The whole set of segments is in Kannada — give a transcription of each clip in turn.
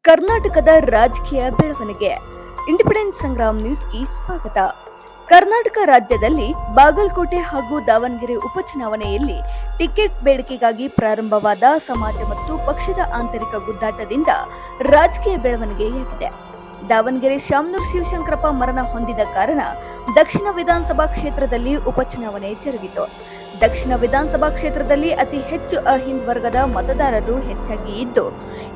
ಕರ್ನಾಟಕದ ರಾಜಕೀಯ ಬೆಳವಣಿಗೆ. ಇಂಡಿಪೆಂಡೆನ್ಸ್ ಸಂಗ್ರಾಮ್ ನ್ಯೂಸ್ಗೆ ಸ್ವಾಗತ. ಕರ್ನಾಟಕ ರಾಜ್ಯದಲ್ಲಿ ಬಾಗಲಕೋಟೆ ಹಾಗೂ ದಾವಣಗೆರೆ ಉಪಚುನಾವಣೆಯಲ್ಲಿ ಟಿಕೆಟ್ ಬೇಡಿಕೆಗಾಗಿ ಪ್ರಾರಂಭವಾದ ಸಮಾಜ ಮತ್ತು ಪಕ್ಷದ ಆಂತರಿಕ ಗುದ್ದಾಟದಿಂದ ರಾಜಕೀಯ ಬೆಳವಣಿಗೆಯಾಗಿದೆ. ದಾವಣಗೆರೆ ಶಾಮನೂರ್ ಶಿವಶಂಕರಪ್ಪ ಮರಣ ಹೊಂದಿದ ಕಾರಣ ದಕ್ಷಿಣ ವಿಧಾನಸಭಾ ಕ್ಷೇತ್ರದಲ್ಲಿ ಉಪಚುನಾವಣೆ ಜರುಗಿತು. ದಕ್ಷಿಣ ವಿಧಾನಸಭಾ ಕ್ಷೇತ್ರದಲ್ಲಿ ಅತಿ ಹೆಚ್ಚು ಅಹಿಂದ್ ವರ್ಗದ ಮತದಾರರು ಹೆಚ್ಚಾಗಿ ಇದ್ದು,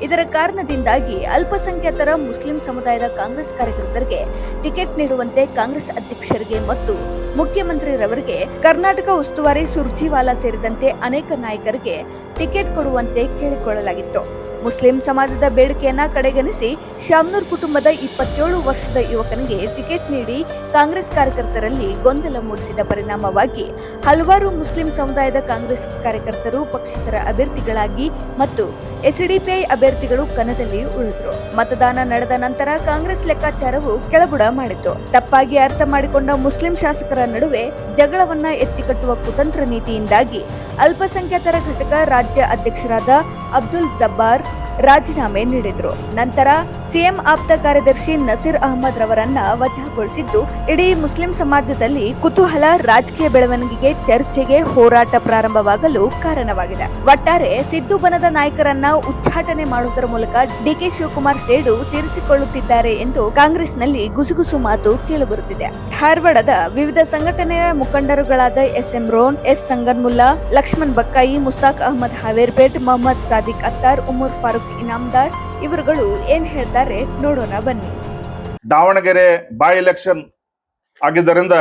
ಇದರ ಕಾರಣದಿಂದಾಗಿ ಅಲ್ಪಸಂಖ್ಯಾತರ ಮುಸ್ಲಿಂ ಸಮುದಾಯದ ಕಾಂಗ್ರೆಸ್ ಕಾರ್ಯಕರ್ತರಿಗೆ ಟಿಕೆಟ್ ನೀಡುವಂತೆ ಕಾಂಗ್ರೆಸ್ ಅಧ್ಯಕ್ಷರಿಗೆ ಮತ್ತು ಮುಖ್ಯಮಂತ್ರಿರವರಿಗೆ ಕರ್ನಾಟಕ ಉಸ್ತುವಾರಿ ಸುರ್ಜಿವಾಲಾ ಸೇರಿದಂತೆ ಅನೇಕ ನಾಯಕರಿಗೆ ಟಿಕೆಟ್ ಕೊಡುವಂತೆ ಕೇಳಿಕೊಳ್ಳಲಾಗಿತ್ತು. ಮುಸ್ಲಿಂ ಸಮಾಜದ ಬೇಡಿಕೆಯನ್ನ ಕಡೆಗಣಿಸಿ ಶಾಮನೂರ್ ಕುಟುಂಬದ 27 ವರ್ಷದ ಯುವಕನಿಗೆ ಟಿಕೆಟ್ ನೀಡಿ ಕಾಂಗ್ರೆಸ್ ಕಾರ್ಯಕರ್ತರಲ್ಲಿ ಗೊಂದಲ ಮೂಡಿಸಿದ ಪರಿಣಾಮವಾಗಿ ಹಲವಾರು ಮುಸ್ಲಿಂ ಸಮುದಾಯದ ಕಾಂಗ್ರೆಸ್ ಕಾರ್ಯಕರ್ತರು ಪಕ್ಷೇತರ ಅಭ್ಯರ್ಥಿಗಳಾಗಿ ಮತ್ತು ಎಸ್ಡಿಪಿಐ ಅಭ್ಯರ್ಥಿಗಳು ಕಣದಲ್ಲಿ ಉಳಿದರು. ಮತದಾನ ನಡೆದ ನಂತರ ಕಾಂಗ್ರೆಸ್ ಲೆಕ್ಕಾಚಾರವು ಕೆಳಬುಡ ಮಾಡಿತು. ತಪ್ಪಾಗಿ ಅರ್ಥ ಮಾಡಿಕೊಂಡ ಮುಸ್ಲಿಂ ಶಾಸಕರ ನಡುವೆ ಜಗಳವನ್ನ ಎತ್ತಿಕಟ್ಟುವ ಕುತಂತ್ರ ನೀತಿಯಿಂದಾಗಿ ಅಲ್ಪಸಂಖ್ಯಾತರ ಘಟಕ ರಾಜ್ಯ ಅಧ್ಯಕ್ಷರಾದ ಅಬ್ದುಲ್ ಜಬ್ಬಾರ್ ರಾಜೀನಾಮೆ ನೀಡಿದ್ರು. ನಂತರ ಸಿಎಂ ಆಪ್ತ ಕಾರ್ಯದರ್ಶಿ ನಸೀರ್ ಅಹಮದ್ ರವರನ್ನ ವಜಾಗೊಳಿಸಿದ್ದು ಇಡೀ ಮುಸ್ಲಿಂ ಸಮಾಜದಲ್ಲಿ ಕುತೂಹಲ, ರಾಜಕೀಯ ಬೆಳವಣಿಗೆಗೆ, ಚರ್ಚೆಗೆ, ಹೋರಾಟ ಪ್ರಾರಂಭವಾಗಲು ಕಾರಣವಾಗಿದೆ. ಒಟ್ಟಾರೆ ಸಿದ್ದು ಬಣದ ನಾಯಕರನ್ನ ಉಚ್ಚಾಟನೆ ಮಾಡುವುದರ ಮೂಲಕ ಡಿಕೆ ಶಿವಕುಮಾರ್ ಸೇಡು ತೀರಿಸಿಕೊಳ್ಳುತ್ತಿದ್ದಾರೆ ಎಂದು ಕಾಂಗ್ರೆಸ್ನಲ್ಲಿ ಗುಸುಗುಸು ಮಾತು ಕೇಳಿಬರುತ್ತಿದೆ. ಧಾರವಾಡದ ವಿವಿಧ ಸಂಘಟನೆಯ ಮುಖಂಡರುಗಳಾದ ಎಸ್ಎಂ ರೋನ್, ಎಸ್ ಸಂಗನ್ಮುಲ್ಲಾ, ಲಕ್ಷ್ಮಣ್ ಬಕ್ಕಾಯಿ, ಮುಸ್ತಾಕ್ ಅಹಮದ್ ಹಾವೇರ್ಪೇಟ್, ಮೊಹಮ್ಮದ್ ಸಾದಿಕ್ ಅತ್ತಾರ್, ಉಮರ್ ಫಾರೂಕ್ ಇನಾಮ್ದಾರ್ ಇವರುಗಳು ಏನ್ ಹೇಳ್ತಾರೆ ನೋಡೋಣ ಬನ್ನಿ. ದಾವಣಗೆರೆ ಬೈ ಎಲೆಕ್ಷನ್ ಆಗಿದ್ದರಿಂದ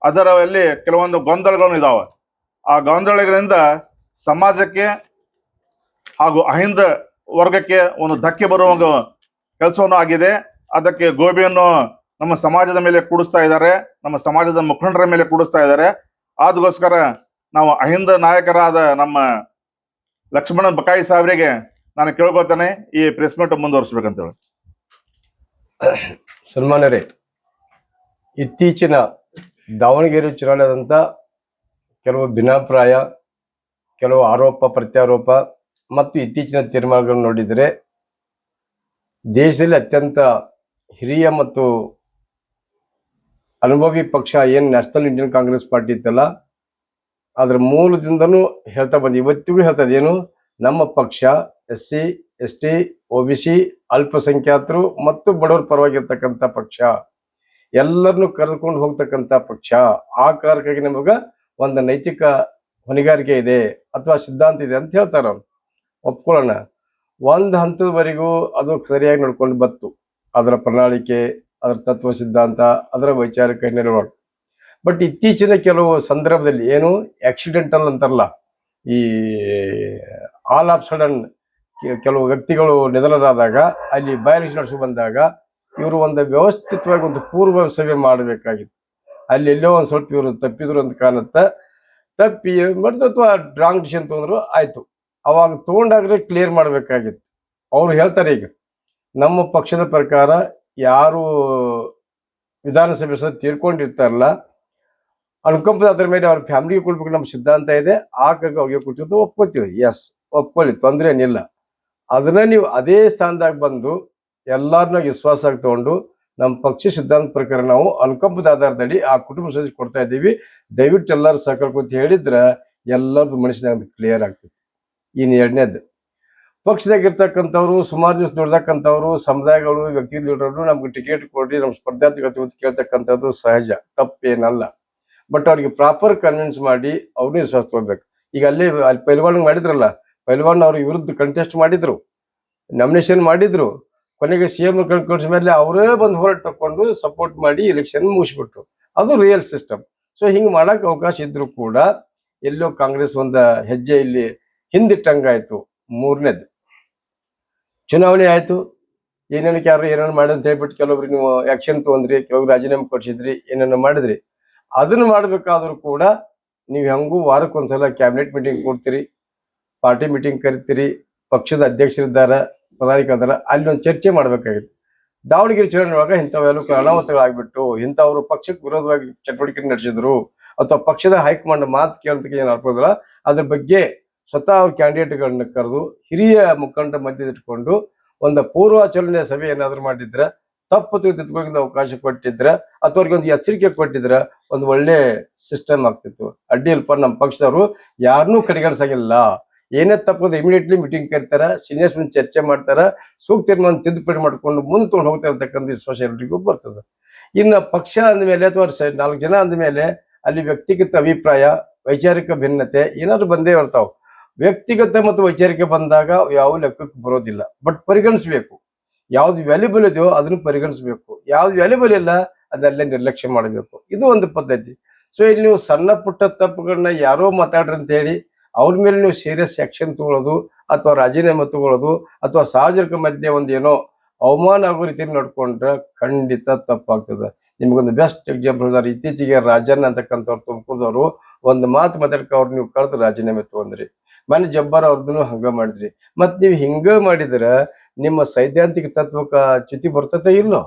ಅದರಲ್ಲಿ ಕೆಲವೊಂದು ಗೊಂದಲಗಳು ಇದಾವೆ. ಆ ಗೊಂದಲಗಳಿಂದ ಸಮಾಜಕ್ಕೆ ಹಾಗೂ ಅಹಿಂದ ವರ್ಗಕ್ಕೆ ಒಂದು ಧಕ್ಕೆ ಬರುವ ಕೆಲಸವನ್ನು ಆಗಿದೆ. ಅದಕ್ಕೆ ಗೋಬಿಯನ್ನು ನಮ್ಮ ಸಮಾಜದ ಮೇಲೆ ಕೂಡಿಸ್ತಾ ಇದ್ದಾರೆ, ನಮ್ಮ ಸಮಾಜದ ಮುಖಂಡರ ಮೇಲೆ ಕೂಡಿಸ್ತಾ ಇದ್ದಾರೆ. ಅದಕ್ಕೋಸ್ಕರ ನಾವು ಅಹಿಂದ ನಾಯಕರಾದ ನಮ್ಮ ಲಕ್ಷ್ಮಣ ಬಕಾಯಿ ಸಾಹೇಬರಿಗೆ ನಾನು ಕೇಳ್ಕೊಳ್ತೇನೆ ಈ ಪ್ರೆಸ್ ಮೀಟ್ ಮುಂದುವರಿಸ್ಬೇಕಂತೇಳಿ. ಸನ್ಮಾನ್ಯರೇ, ಇತ್ತೀಚಿನ ದಾವಣಗೆರೆ ಚುನಾವಣೆಯಾದಂಥ ಕೆಲವು ಭಿನ್ನಾಭಿಪ್ರಾಯ, ಕೆಲವು ಆರೋಪ ಪ್ರತ್ಯಾರೋಪ ಮತ್ತು ಇತ್ತೀಚಿನ ತೀರ್ಮಾನಗಳನ್ನು ನೋಡಿದರೆ ದೇಶದಲ್ಲಿ ಅತ್ಯಂತ ಹಿರಿಯ ಮತ್ತು ಅನುಭವಿ ಪಕ್ಷ ಏನು ನ್ಯಾಷನಲ್ ಇಂಡಿಯನ್ ಕಾಂಗ್ರೆಸ್ ಪಾರ್ಟಿ ಇತ್ತಲ್ಲ, ಅದರ ಮೂಲದಿಂದನೂ ಹೇಳ್ತಾ ಬಂದು ಇವತ್ತಿಗೂ ಹೇಳ್ತದೆ, ಏನು ನಮ್ಮ ಪಕ್ಷ SC ST OBC ಅಲ್ಪಸಂಖ್ಯಾತರು ಮತ್ತು ಬಡವರ ಪರವಾಗಿರ್ತಕ್ಕಂಥ ಪಕ್ಷ, ಎಲ್ಲರನ್ನು ಕರೆದುಕೊಂಡು ಹೋಗ್ತಕ್ಕಂಥ ಪಕ್ಷ. ಆ ಕಾರಣಕ್ಕಾಗಿ ನಮಗ ಒಂದು ನೈತಿಕ ಹೊಣೆಗಾರಿಕೆ ಇದೆ ಅಥವಾ ಸಿದ್ಧಾಂತ ಇದೆ ಅಂತ ಹೇಳ್ತಾರೆ. ಅವ್ರು ಒಪ್ಕೊಳ್ಳೋಣ. ಒಂದು ಹಂತದವರೆಗೂ ಅದು ಸರಿಯಾಗಿ ನಡ್ಕೊಂಡು ಬತ್ತು. ಅದರ ಪ್ರಣಾಳಿಕೆ, ಅದರ ತತ್ವ ಸಿದ್ಧಾಂತ, ಅದರ ವೈಚಾರಿಕ ನೆರವು. ಬಟ್ ಇತ್ತೀಚಿನ ಕೆಲವು ಸಂದರ್ಭದಲ್ಲಿ ಏನು ಆಕ್ಸಿಡೆಂಟಲ್ ಅಂತಾರಲ್ಲ, ಈ ಆಲ್ ಆಫ್ ಸಡನ್ ಕೆಲವು ವ್ಯಕ್ತಿಗಳು ನಿಧನರಾದಾಗ ಅಲ್ಲಿ ಬೈ ಎಲೆಕ್ಷನ್ ನಡೆಸಿ ಬಂದಾಗ ಇವರು ಒಂದು ವ್ಯವಸ್ಥಿತವಾಗಿ ಒಂದು ಪೂರ್ವ ಸಭೆ ಮಾಡಬೇಕಾಗಿತ್ತು. ಅಲ್ಲಿ ಎಲ್ಲೋ ಒಂದು ಸ್ವಲ್ಪ ಇವರು ತಪ್ಪಿದ್ರು ಅಂತ ಕಾಣುತ್ತೆ. ತಪ್ಪಿ ಮಾಡಿದ್ರು ಅಥವಾ ರಾಂಗ್ ಡಿಸಿಷನ್ ತೊಗೊಂಡ್ರು, ಆಯ್ತು. ಅವಾಗ ತೊಗೊಂಡಾಗಲೇ ಕ್ಲಿಯರ್ ಮಾಡಬೇಕಾಗಿತ್ತು. ಅವ್ರು ಹೇಳ್ತಾರೆ, ಈಗ ನಮ್ಮ ಪಕ್ಷದ ಪ್ರಕಾರ ಯಾರು ವಿಧಾನಸಭೆ ಸಹ ತೀರ್ಕೊಂಡಿರ್ತಾರಲ್ಲ ಅನುಕಂಪದ ಅದ್ರ ಮೇಲೆ ಅವ್ರ ಫ್ಯಾಮಿಲಿಗೆ ಕೊಡ್ಬೇಕು ನಮ್ಮ ಸಿದ್ಧಾಂತ ಇದೆ. ಆಗಾಗ ಅವ್ರಿಗೆ ಕೊಟ್ಟಿದ್ದು ಒಪ್ಕೋತೀವಿ, ಎಸ್ ಒಪ್ಕೊಳ್ಳಿ, ತೊಂದರೆ ಏನಿಲ್ಲ. ಅದನ್ನ ನೀವು ಅದೇ ಸ್ಥಾನದಾಗ ಬಂದು ಎಲ್ಲರನ್ನ ವಿಶ್ವಾಸ ತಗೊಂಡು ನಮ್ಮ ಪಕ್ಷ ಸಿದ್ಧಾಂತ ಪ್ರಕಾರ ನಾವು ಅನುಕಂಪದ ಆಧಾರದಲ್ಲಿ ಆ ಕುಟುಂಬ ಸದಸ್ಯ ಕೊಡ್ತಾ ಇದ್ದೀವಿ, ದಯವಿಟ್ಟು ಎಲ್ಲರೂ ಸಹಕರಿಸ್ಕೊಂತ ಹೇಳಿದ್ರೆ ಎಲ್ಲರದ್ದು ಮನುಷ್ಯನಾಗ ಕ್ಲಿಯರ್ ಆಗ್ತದೆ. ಇನ್ನು ಎರಡನೇದು, ಪಕ್ಷದಾಗಿರ್ತಕ್ಕಂಥವ್ರು ಸುಮಾರು ದಿವಸ ದುಡ್ದಕ್ಕಂಥವ್ರು ಸಮುದಾಯಗಳು ವ್ಯಕ್ತಿಗಳು ನಮ್ಗೆ ಟಿಕೆಟ್ ಕೊಡ್ರಿ, ನಮ್ಮ ಸ್ಪರ್ಧಾರ್ಥಿಗಳು ಕೇಳ್ತಕ್ಕಂಥದ್ದು ಸಹಜ, ತಪ್ಪೇನಲ್ಲ. ಬಟ್ ಅವ್ರಿಗೆ ಪ್ರಾಪರ್ ಕನ್ವಿನ್ಸ್ ಮಾಡಿ ಅವ್ರನ್ನೂ ವಿಶ್ವಾಸ ತಗೋಬೇಕು. ಈಗ ಅಲ್ಲಿ ಪೈಲ್ವಾನ್ ಮಾಡಿದ್ರಲ್ಲ, ಪೈಲ್ವಾನ್ ಅವ್ರ ವಿರುದ್ಧ ಕಂಟೆಸ್ಟ್ ಮಾಡಿದ್ರು, ನಾಮಿನೇಷನ್ ಮಾಡಿದ್ರು, ಕೊನೆಗೆ CM ಕಳ್ಸಿದ ಮೇಲೆ ಅವರೇ ಬಂದು ಹೋರಾಟ ತಕೊಂಡು ಸಪೋರ್ಟ್ ಮಾಡಿ ಎಲೆಕ್ಷನ್ ಮುಗಿಸ್ಬಿಟ್ರು. ಅದು ರಿಯಲ್ ಸಿಸ್ಟಮ್. ಸೊ ಹಿಂಗೆ ಮಾಡಕ್ ಅವಕಾಶ ಇದ್ರು ಕೂಡ ಎಲ್ಲೋ ಕಾಂಗ್ರೆಸ್ ಒಂದು ಹೆಜ್ಜೆ ಇಲ್ಲಿ ಹಿಂದಿಟ್ಟಂಗಾಯ್ತು. ಮೂರನೇದು, ಚುನಾವಣೆ ಆಯ್ತು, ಏನೇನಕ್ಕೆ ಯಾರು ಏನೇನು ಮಾಡೋದು ಅಂತ ಹೇಳ್ಬಿಟ್ಟು ಕೆಲವೊಬ್ರು ನೀವು ಆಕ್ಷನ್ ತಗೊಂಡ್ರಿ, ಕೆಲವ್ರು ರಾಜೀನಾಮೆ ಕೊಡ್ಸಿದ್ರಿ, ಏನೇನೋ ಮಾಡಿದ್ರಿ. ಅದನ್ನು ಮಾಡಬೇಕಾದ್ರೂ ಕೂಡ ನೀವು ಹೆಂಗೂ ವಾರಕ್ಕೊಂದ್ಸಲ ಕ್ಯಾಬಿನೆಟ್ ಮೀಟಿಂಗ್ ಕೊಡ್ತೀರಿ, ಪಾರ್ಟಿ ಮೀಟಿಂಗ್ ಕರಿತೀರಿ, ಪಕ್ಷದ ಅಧ್ಯಕ್ಷರಿದ್ದಾರ, ಪದಾಧಿಕಾರಿದಾರ, ಅಲ್ಲಿ ಒಂದು ಚರ್ಚೆ ಮಾಡ್ಬೇಕಾಗಿತ್ತು. ದಾವಣಗೆರೆ ಚುನಾವಣೆಯೊಳಗ ಇಂಥವೆಲ್ಲೂ ಅನಾಹುತಗಳಾಗ್ಬಿಟ್ಟು ಇಂಥವ್ರು ಪಕ್ಷಕ್ಕೆ ವಿರೋಧವಾಗಿ ಚಟುವಟಿಕೆ ನಡೆಸಿದ್ರು ಅಥವಾ ಪಕ್ಷದ ಹೈಕಮಾಂಡ್ ಮಾತು ಕೇಳೋದಕ್ಕೆ ಏನು ಅದ್ರ ಬಗ್ಗೆ ಸ್ವತಃ ಅವ್ರ ಕ್ಯಾಂಡಿಡೇಟ್ಗಳನ್ನ ಕರೆದು ಹಿರಿಯ ಮುಖಂಡ ಮಧ್ಯೆ ಇಟ್ಕೊಂಡು ಒಂದು ಪೂರ್ವಾಚರಣೆ ಸಭೆ ಏನಾದ್ರು ಮಾಡಿದ್ರೆ, ತಪ್ಪು ತಿದ್ದುಕೊಳ್ಳೋಕೆ ಅವಕಾಶ ಕೊಟ್ಟಿದ್ರೆ ಅಥವಾ ಅವ್ರಿಗೆ ಒಂದು ಎಚ್ಚರಿಕೆ ಕೊಟ್ಟಿದ್ರೆ ಒಂದು ಒಳ್ಳೆ ಸಿಸ್ಟಮ್ ಆಗ್ತಿತ್ತು. ಅಡ್ಡಿ ಇಲ್ಪ, ನಮ್ಮ ಪಕ್ಷದವರು ಯಾರನ್ನೂ ಕಡೆಗಣಿಸಾಗಿಲ್ಲ. ಏನೇ ತಪ್ಪದು ಇಮಿಡಿಯೇಟ್ಲಿ ಮೀಟಿಂಗ್ ಕರಿತಾರ, ಸೀನಿಯರ್ಸ್ ಮುಂದೆ ಚರ್ಚೆ ಮಾಡ್ತಾರ, ಸೂಕ್ತ ತೀರ್ಮಾನ ತಿದ್ದುಪಡಿ ಮಾಡ್ಕೊಂಡು ಮುಂದೆ ತೊಗೊಂಡು ಹೋಗ್ತಾ ಇರ್ತಕ್ಕಂಥ ವಿಶ್ವಾಸ ಎಲ್ರಿಗೂ ಬರ್ತದೆ. ಇನ್ನು ಪಕ್ಷ ಅಂದಮೇಲೆ ಅಥವಾ 4 ಜನ ಅಂದಮೇಲೆ ಅಲ್ಲಿ ವ್ಯಕ್ತಿಗತ ಅಭಿಪ್ರಾಯ, ವೈಚಾರಿಕ ಭಿನ್ನತೆ ಏನಾದ್ರು ಬಂದೇ ಇರ್ತಾವ. ವ್ಯಕ್ತಿಗತ ಮತ್ತು ವೈಚಾರಿಕ ಬಂದಾಗ ಯಾವ ಲೆಕ್ಕಕ್ಕೆ ಬರೋದಿಲ್ಲ. ಬಟ್ ಪರಿಗಣಿಸ್ಬೇಕು. ಯಾವ್ದು ವ್ಯಾಲ್ಯೂಬಲ್ ಇದೆಯೋ ಅದನ್ನು ಪರಿಗಣಿಸ್ಬೇಕು, ಯಾವ್ದು ವ್ಯಾಲ್ಯೂಬಲ್ ಇಲ್ಲ ಅದಲ್ಲೇ ನಿರ್ಲಕ್ಷ್ಯ ಮಾಡಬೇಕು. ಇದು ಒಂದು ಪದ್ಧತಿ. ಸೊ ಇಲ್ಲಿ ನೀವು ಸಣ್ಣ ಪುಟ್ಟ ತಪ್ಪುಗಳನ್ನ ಯಾರೋ ಮಾತಾಡ್ರಿ ಅಂತ ಹೇಳಿ ಅವ್ರ ಮೇಲೆ ನೀವು ಸೀರಿಯಸ್ ಆಕ್ಷನ್ ತಗೊಳ್ಳೋದು ಅಥವಾ ರಾಜೀನಾಮೆ ತಗೊಳ್ಳೋದು ಅಥವಾ ಸಾರ್ವಜನಿಕ ಮಧ್ಯೆ ಒಂದು ಏನೋ ಅವಮಾನ ಆಗೋ ರೀತಿಯಲ್ಲಿ ನಡ್ಕೊಂಡ್ರೆ ಖಂಡಿತ ತಪ್ಪಾಗ್ತದೆ. ನಿಮ್ಗೊಂದು ಬೆಸ್ಟ್ ಎಕ್ಸಾಂಪಲ್ ಇದ್ದಾರೆ. ಇತ್ತೀಚೆಗೆ ರಾಜಣ್ಣ ಅಂತಕ್ಕಂಥವ್ರು ತುಮಕೂರದವರು ಒಂದು ಮಾತು ಮಾತಾಡ್ಕ ಅವ್ರು ನೀವು ಕರೆದು ರಾಜೀನಾಮೆ ತಗೊಂಡ್ರಿ. ಮನೆ ಜಬ್ಬಾರ್ ಅವ್ರದ್ದು ಹಂಗ ಮಾಡಿದ್ರಿ. ಮತ್ ನೀವು ಹಿಂಗ ಮಾಡಿದ್ರೆ ನಿಮ್ಮ ಸೈದ್ಧಾಂತಿಕ ತತ್ವಕ್ಕೆ ಚ್ಯುತಿ ಬರ್ತತೆ ಇಲ್ಲೋ?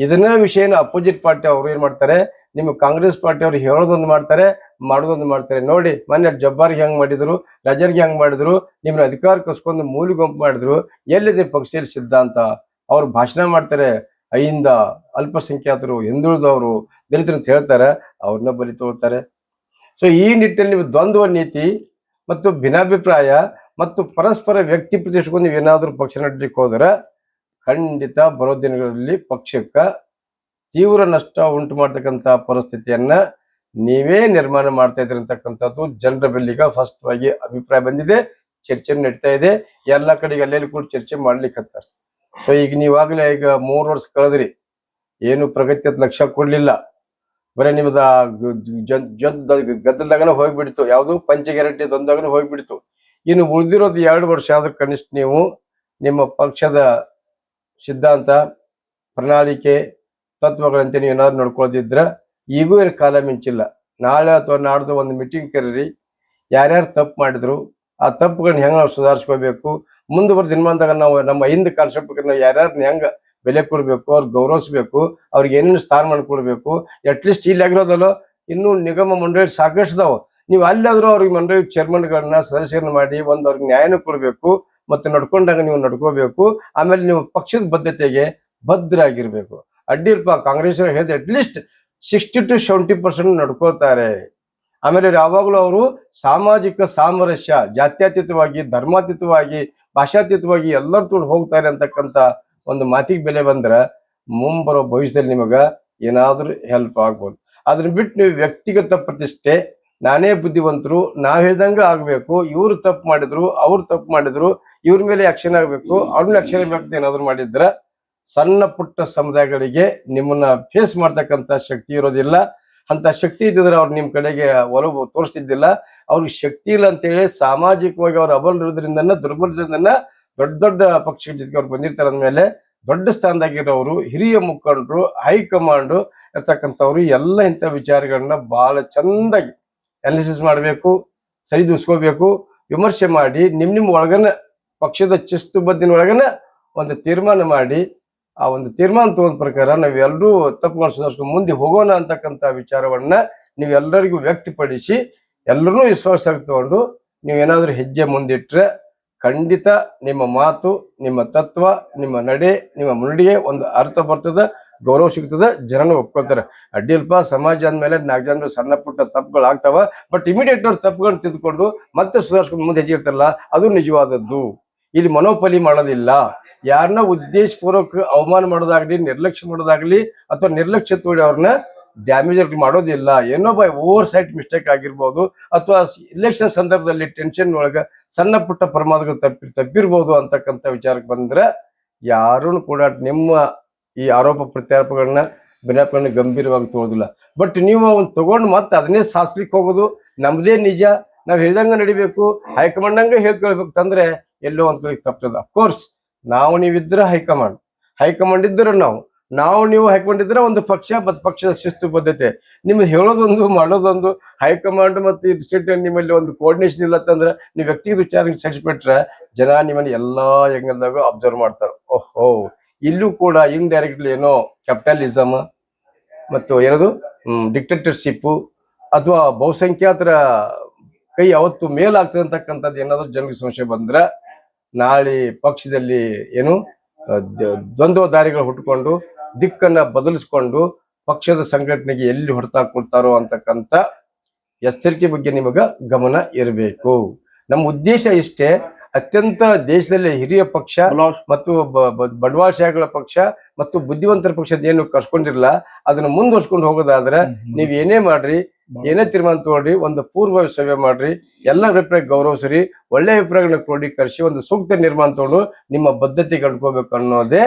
ಇದನ್ನ ವಿಷಯನ ಅಪೋಸಿಟ್ ಪಾರ್ಟಿ ಅವ್ರು ಏನ್ ಮಾಡ್ತಾರೆ, ನಿಮ್ಮ ಕಾಂಗ್ರೆಸ್ ಪಾರ್ಟಿ ಅವ್ರು ಹೇಳೋದೊಂದು ಮಾಡ್ತಾರೆ, ಮಾಡೋದೊಂದು ಮಾಡ್ತಾರೆ. ನೋಡಿ ಮೊನ್ನೆ ಜಬ್ಬಾರ್ಗೆ ಹೆಂಗ್ ಮಾಡಿದ್ರು, ರಜರ್ಗೆ ಹೆಂಗ್ ಮಾಡಿದ್ರು, ನಿಮ್ನ ಅಧಿಕಾರ ಕಸ್ಕೊಂಡು ಮೂಲಿ ಗುಂಪು ಮಾಡಿದ್ರು. ಎಲ್ಲಿದೆ ಪಕ್ಷದ ಸಿದ್ಧಾಂತ? ಅವ್ರು ಭಾಷಣ ಮಾಡ್ತಾರೆ, ಅಹಿಂದ, ಅಲ್ಪಸಂಖ್ಯಾತರು, ಹಿಂದುಳಿದವರು, ದಲಿತರು ಅಂತ ಹೇಳ್ತಾರೆ, ಅವ್ರನ್ನ ಬಲಿ ತಗೊಳ್ತಾರೆ. ಸೊ ಈ ನಿಟ್ಟಿನಲ್ಲಿ ನೀವು ದ್ವಂದ್ವ ನೀತಿ ಮತ್ತು ಭಿನ್ನಾಭಿಪ್ರಾಯ ಮತ್ತು ಪರಸ್ಪರ ವ್ಯಕ್ತಿ ಪ್ರತಿಷ್ಠೆಗೊಂಡು ನೀವು ಏನಾದರೂ ಪಕ್ಷ ನಡೆಲಿಕ್ಕೆ ಹೋದ್ರೆ ಖಂಡಿತ ಬರೋ ದಿನಗಳಲ್ಲಿ ಪಕ್ಷಕ್ಕೆ ತೀವ್ರ ನಷ್ಟ ಉಂಟು ಮಾಡ್ತಕ್ಕಂಥ ಪರಿಸ್ಥಿತಿಯನ್ನ ನೀವೇ ನಿರ್ಮಾಣ ಮಾಡ್ತಾ ಇದ್ರಿ ಅಂತಕ್ಕಂಥದ್ದು ಜನರ ಬೆಲ್ಲಿಗ ಫಸ್ಟ್ ಆಗಿ ಅಭಿಪ್ರಾಯ ಬಂದಿದೆ. ಚರ್ಚೆ ನಡೀತಾ ಇದೆ, ಎಲ್ಲ ಕಡೆಗೆ ಅಲ್ಲೆಲ್ಲಿ ಕೂಡ ಚರ್ಚೆ ಮಾಡ್ಲಿಕ್ಕೆ ಹತ್ತಾರೆ. ಸೊ ಈಗ ನೀವಾಗಲೇ ಈಗ 3 ವರ್ಷ ಕಳೆದ್ರಿ, ಏನು ಪ್ರಗತಿ ಅಂತ ಲಕ್ಷ್ಯ ಕೊಡ್ಲಿಲ್ಲ. ಬರೀ ನಿಮ್ದ ಗದ್ದಲ್ದಾಗನ ಹೋಗ್ಬಿಡ್ತು, ಯಾವುದು ಪಂಚ ಗ್ಯಾರಂಟಿ ದ್ವಂದ್ವಾಗನ ಹೋಗ್ಬಿಡ್ತು. ಇನ್ನು ಉಳಿದಿರೋದು 2 ವರ್ಷ ಆದ್ರೂ ಕನಿಷ್ಠ ನೀವು ನಿಮ್ಮ ಪಕ್ಷದ ಸಿದ್ಧಾಂತ, ಪ್ರಣಾಳಿಕೆ, ತತ್ವಗಳಂತೆ ನೀವು ಏನಾದ್ರು ನಡ್ಕೊಳ್ತಿದ್ರ ಈಗೂ ಏನು ಕಾಲ ಮಿಂಚಿಲ್ಲ. ನಾಳೆ ಅಥವಾ ನಾಡ್ದು ಒಂದು ಮೀಟಿಂಗ್ ಕರೀರಿ, ಯಾರ್ಯಾರು ತಪ್ಪು ಮಾಡಿದ್ರು ಆ ತಪ್ಪುಗಳನ್ನ ಹೆಂಗೆ ನಾವು ಸುಧಾರಿಸ್ಕೋಬೇಕು, ಮುಂದುವರೆದ ದಿನಮಾನದಾಗ ನಾವು ನಮ್ಮ ಹಿಂದೆ ಕಾನ್ಸೆಪ್ಟ್ ಯಾರ್ಯಾರನ್ನ ಹೆಂಗೆ ಬೆಲೆ ಕೊಡಬೇಕು, ಅವ್ರಿಗೆ ಗೌರವಿಸ್ಬೇಕು, ಅವ್ರಿಗೆ ಏನೇನು ಸ್ಥಾನಮಾನ ಕೊಡಬೇಕು. ಅಟ್ಲೀಸ್ಟ್ ಇಲ್ಲಿ ಆಗಿರೋದಲ್ಲ, ಇನ್ನೂ ನಿಗಮ ಮಂಡಳಿ ಸಾಕಷ್ಟು ಇದಾವೆ. ನೀವು ಅಲ್ಲಾದ್ರೂ ಅವ್ರಿಗೆ ಮಂಡಳಿ ಚೇರ್ಮನ್ಗಳನ್ನ ಸದಸ್ಯರನ್ನ ಮಾಡಿ ಒಂದು ಅವ್ರಿಗೆ ನ್ಯಾಯನೂ ಕೊಡಬೇಕು ಮತ್ತು ನಡ್ಕೊಂಡಾಗ ನೀವು ನಡ್ಕೋಬೇಕು. ಆಮೇಲೆ ನೀವು ಪಕ್ಷದ ಬದ್ಧತೆಗೆ ಬದ್ಧರಾಗಿರ್ಬೇಕು. ಅಡ್ಡಿಲ್ಪ ಕಾಂಗ್ರೆಸ್ ಹೇಳಿದ್ರೆ ಅಟ್ಲೀಸ್ಟ್ 60 to 70% ನಡ್ಕೋತಾರೆ. ಆಮೇಲೆ ಯಾವಾಗಲೂ ಅವರು ಸಾಮಾಜಿಕ ಸಾಮರಸ್ಯ, ಜಾತ್ಯತೀತವಾಗಿ, ಧರ್ಮಾತೀತವಾಗಿ, ಭಾಷಾತೀತವಾಗಿ ಎಲ್ಲರೂ ಕೂಡ ಹೋಗ್ತಾರೆ ಅಂತಕ್ಕಂಥ ಒಂದು ಮಾತಿಗೆ ಬೆಲೆ ಬಂದ್ರೆ ಮುಂಬರೋ ಭವಿಷ್ಯದಲ್ಲಿ ನಿಮಗ ಏನಾದ್ರೂ ಹೆಲ್ಪ್ ಆಗ್ಬೋದು. ಅದನ್ನ ಬಿಟ್ಟು ನೀವು ವ್ಯಕ್ತಿಗತ ಪ್ರತಿಷ್ಠೆ, ನಾನೇ ಬುದ್ಧಿವಂತರು, ನಾವ್ ಹೇಳ್ದಂಗ ಆಗ್ಬೇಕು, ಇವ್ರು ತಪ್ಪು ಮಾಡಿದ್ರು, ಅವ್ರು ತಪ್ಪು ಮಾಡಿದ್ರು, ಇವ್ರ ಮೇಲೆ ಆಕ್ಷನ್ ಆಗ್ಬೇಕು, ಅವ್ರನ್ನ ಆಕ್ಷನ್ ಆಗ್ಬೇಕು ಏನಾದ್ರು ಮಾಡಿದ್ರ ಸಣ್ಣ ಪುಟ್ಟ ಸಮುದಾಯಗಳಿಗೆ ನಿಮ್ಮನ್ನ ಫೇಸ್ ಮಾಡ್ತಕ್ಕಂಥ ಶಕ್ತಿ ಇರೋದಿಲ್ಲ. ಅಂತ ಶಕ್ತಿ ಇದ್ದಿದ್ರೆ ಅವ್ರು ನಿಮ್ ಕಡೆಗೆ ಒಲವು ತೋರಿಸ್ತಿದ್ದಿಲ್ಲ. ಅವ್ರಿಗೆ ಶಕ್ತಿ ಇಲ್ಲ ಅಂತೇಳಿ ಸಾಮಾಜಿಕವಾಗಿ ಅವ್ರು ಅಬಲರಿದ್ರಿಂದ, ದುರ್ಬಲರಿಂದ ದೊಡ್ಡ ದೊಡ್ಡ ಪಕ್ಷಗಳ ಜೊತೆಗೆ ಅವ್ರು ಬಂದಿರ್ತಾರೆ. ಅಂದ್ಮೇಲೆ ದೊಡ್ಡ ಸ್ಥಾನದಾಗಿರೋರು, ಹಿರಿಯ ಮುಖಂಡರು, ಹೈಕಮಾಂಡ್ ಇರ್ತಕ್ಕಂಥವ್ರು ಎಲ್ಲ ಇಂಥ ವಿಚಾರಗಳನ್ನ ಬಹಳ ಚಂದಾಗಿ ಅನಾಲಿಸಿಸ್ ಮಾಡಬೇಕು, ಸರಿದೂಸ್ಕೋಬೇಕು, ವಿಮರ್ಶೆ ಮಾಡಿ ನಿಮ್ಮ ಒಳಗನ ಪಕ್ಷದ ಶಿಸ್ತುಬದ್ಧಿನ ಒಳಗನ ಒಂದು ತೀರ್ಮಾನ ಮಾಡಿ ಆ ಒಂದು ತೀರ್ಮಾನ ತಗೊಂಡ ಪ್ರಕಾರ ನಾವೆಲ್ಲರೂ ತಪ್ಪುಗಳನ್ನು ಸುಧಾರಿಸ್ಕೊಂಡು ಮುಂದೆ ಹೋಗೋಣ ಅಂತಕ್ಕಂಥ ವಿಚಾರವನ್ನ ನೀವೆಲ್ಲರಿಗೂ ವ್ಯಕ್ತಪಡಿಸಿ ಎಲ್ಲರೂ ವಿಶ್ವಾಸ ತಗೊಂಡು ನೀವೇನಾದ್ರೂ ಹೆಜ್ಜೆ ಮುಂದಿಟ್ರೆ ಖಂಡಿತ ನಿಮ್ಮ ಮಾತು, ನಿಮ್ಮ ತತ್ವ, ನಿಮ್ಮ ನಡೆ, ನಿಮ್ಮ ಮುನ್ನಡೆಗೆ ಒಂದು ಅರ್ಥ ಬರ್ತದೆ, ಗೌರವ ಸಿಗ್ತದೆ, ಜನನು ಒಪ್ಕೊಳ್ತಾರೆ. ಅಡ್ಡಿಲ್ಪ ಸಮಾಜ ಅಂದ್ಮೇಲೆ 4 ಜನ ಸಣ್ಣ ಪುಟ್ಟ ತಪ್ಪುಗಳು ಆಗ್ತಾವ. ಬಟ್ ಇಮಿಡಿಯೇಟ್ ಅವ್ರು ತಪ್ಪುಗಳನ್ನ ತಿದ್ದುಕೊಂಡು ಮತ್ತೆ ಸುಧಾರಿಸ್ಕೊಂಡು ಮುಂದೆ ಹೆಜ್ಜೆ ಇರ್ತಾರಲ್ಲ, ಅದು ನಿಜವಾದದ್ದು. ಇಲ್ಲಿ ಮನೋಪಲಿ ಮಾಡೋದಿಲ್ಲ. ಯಾರನ್ನ ಉದ್ದೇಶಪೂರ್ವಕ ಅವಮಾನ ಮಾಡೋದಾಗ್ಲಿ, ನಿರ್ಲಕ್ಷ್ಯ ಮಾಡೋದಾಗ್ಲಿ ಅಥವಾ ನಿರ್ಲಕ್ಷ್ಯ ತೋಡಿ ಅವ್ರನ್ನ ಡ್ಯಾಮೇಜ್ ಮಾಡೋದಿಲ್ಲ. ಏನೋ ಬೈ ಓವರ್ ಸೈಟ್ ಮಿಸ್ಟೇಕ್ ಆಗಿರ್ಬೋದು ಅಥವಾ ಇಲೆಕ್ಷನ್ ಸಂದರ್ಭದಲ್ಲಿ ಟೆನ್ಷನ್ ಒಳಗ ಸಣ್ಣ ಪುಟ್ಟ ಪ್ರಮಾದಗಳು ತಪ್ಪಿರ್ಬೋದು ಅಂತಕ್ಕಂಥ ವಿಚಾರಕ್ಕೆ ಬಂದ್ರೆ ಯಾರೂ ಕೂಡ ನಿಮ್ಮ ಈ ಆರೋಪ ಪ್ರತ್ಯಾರೋಪಗಳನ್ನ ಭಿನ್ನಾಪಗಳನ್ನ ಗಂಭೀರವಾಗಿ ತಗೋದಿಲ್ಲ. ಬಟ್ ನೀವು ಅವ್ನು ತಗೊಂಡು ಮತ್ತೆ ಅದನ್ನೇ ಸಾಸ್ಲಿಕ್ಕೆ ಹೋಗೋದು ನಮ್ದೇ ನಿಜ, ನಾವ್ ಹೇಳ್ದಂಗ ನಡಿಬೇಕು, ಹೈಕಮಾಂಡಂಗ ಹೇಳ್ಕೊಳ್ಬೇಕು ತಂದ್ರೆ ಎಲ್ಲೋ ಒಂದ್ ಕಡೆ ತಪ್ತದ. ಅಫ್ಕೋರ್ಸ್ ನಾವು ನೀವಿದ್ರೆ ಹೈಕಮಾಂಡ್ ಇದ್ರೆ ನಾವು ನೀವು ಹೈಕಮಾಂಡ್ ಒಂದು ಪಕ್ಷ ಮತ್ತು ಪಕ್ಷದ ಶಿಸ್ತು ಬದ್ಧತೆ. ನಿಮ್ಗೆ ಹೇಳೋದೊಂದು ಮಾಡೋದೊಂದು, ಹೈಕಮಾಂಡ್ ಮತ್ತು ಇದು ಸ್ಟೇಟ್ ನಿಮ್ಮಲ್ಲಿ ಒಂದು ಕೋಆರ್ಡಿನೇಷನ್ ಇಲ್ಲ ಅಂತಂದ್ರೆ ನೀವು ವ್ಯಕ್ತಿಗತ ವಿಚಾರ ಸರಿಸ್ಬಿಟ್ರೆ ಜನ ನಿಮ್ಮನ್ನ ಎಲ್ಲಾ ಹೆಂಗಲ್ದಾಗ ಅಬ್ಸರ್ವ್ ಮಾಡ್ತಾರೆ. ಓಹೋ, ಇಲ್ಲೂ ಕೂಡ ಇಂಡೈರೆಕ್ಟ್ಲಿ ಏನೋ ಕ್ಯಾಪಿಟಲಿಸಮ್ ಮತ್ತು ಏನದು ಡಿಕ್ಟೇಟರ್ಶಿಪ್ ಅಥವಾ ಬಹುಸಂಖ್ಯಾತರ ಕೈ ಯಾವತ್ತು ಮೇಲಾಗ್ತದೆ ಅಂತಕ್ಕಂಥದ್ದು ಏನಾದ್ರು ಜನರಿಗೆ ಸಂಶಯ ಬಂದ್ರೆ ನಾಳೆ ಪಕ್ಷದಲ್ಲಿ ಏನು ದ್ವಂದ್ವ ದಾರಿಗಳು ಹುಟ್ಟುಕೊಂಡು ದಿಕ್ಕನ್ನ ಬದಲಿಸ್ಕೊಂಡು ಪಕ್ಷದ ಸಂಘಟನೆಗೆ ಎಲ್ಲಿ ಹೊರತಾಕೊಳ್ತಾರೋ ಅಂತಕ್ಕಂಥ ಎಚ್ಚರಿಕೆ ಬಗ್ಗೆ ನಿಮಗ ಗಮನ ಇರಬೇಕು. ನಮ್ಮ ಉದ್ದೇಶ ಇಷ್ಟೇ, ಅತ್ಯಂತ ದೇಶದಲ್ಲಿ ಹಿರಿಯ ಪಕ್ಷ ಮತ್ತು ಬಂಡವಾಳಶಾಹಿಗಳ ಪಕ್ಷ ಮತ್ತು ಬುದ್ಧಿವಂತರ ಪಕ್ಷದ ಏನು ಕರ್ಸ್ಕೊಂಡಿರಲ್ಲ ಅದನ್ನ ಮುಂದುವರ್ಸ್ಕೊಂಡು ಹೋಗೋದಾದ್ರೆ ನೀವ್ ಏನೇ ಮಾಡ್ರಿ, ಏನೇ ತೀರ್ಮಾನ ತಗೊಳ್ರಿ, ಒಂದು ಪೂರ್ವ ಸಭೆ ಮಾಡ್ರಿ, ಎಲ್ಲ ಅಭಿಪ್ರಾಯ ಗೌರವಿಸ್ರಿ, ಒಳ್ಳೆ ಅಭಿಪ್ರಾಯಗಳನ್ನ ಕ್ರೋಢೀಕರಿಸಿ ಒಂದು ಸೂಕ್ತ ನಿರ್ಮಾಣ ತಗೊಂಡು ನಿಮ್ಮ ಬದ್ಧತೆ ಗಡ್ಕೋಬೇಕು ಅನ್ನೋದೇ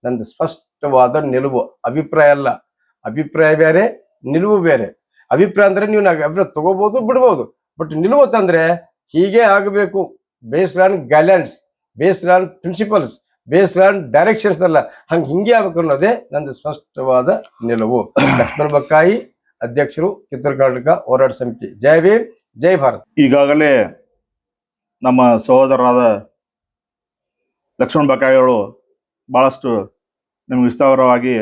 ನಂದು ಸ್ಪಷ್ಟವಾದ ನಿಲುವು. ಅಭಿಪ್ರಾಯ ಅಲ್ಲ, ಅಭಿಪ್ರಾಯ ಬೇರೆ, ನಿಲುವು ಬೇರೆ. ಅಭಿಪ್ರಾಯ ಅಂದ್ರೆ ನೀವು ಅಭಿಪ್ರಾಯ ತಗೋಬಹುದು ಬಿಡ್ಬೋದು, ಬಟ್ ನಿಲುವು ತಂದ್ರೆ ಹೀಗೆ ಆಗಬೇಕು, based on guidelines, based on principles, based on directions ಅಲ್ಲ, ಹಿಂಗೆ ಆಗ್ಬೇಕು ಅನ್ನೋದೇ ನಂದು ಸ್ಪಷ್ಟವಾದ ನಿಲುವು. ಲಕ್ಷ್ಮಣ ಬಕ್ಕಾಯಿ, ಅಧ್ಯಕ್ಷರು, ಕಿತ್ತೂರು ಕರ್ನಾಟಕ ಹೋರಾಟ ಸಮಿತಿ. ಜೈ ಭೀಮ್, ಜೈ ಭಾರತ್. ಈಗಾಗಲೇ ನಮ್ಮ ಸಹೋದರರಾದ ಲಕ್ಷ್ಮಣ ಬಕ್ಕಾಯಿಗಳು ಬಹಳಷ್ಟು ನಿಮ್ಗೆ ವಿಸ್ತಾರವಾಗಿ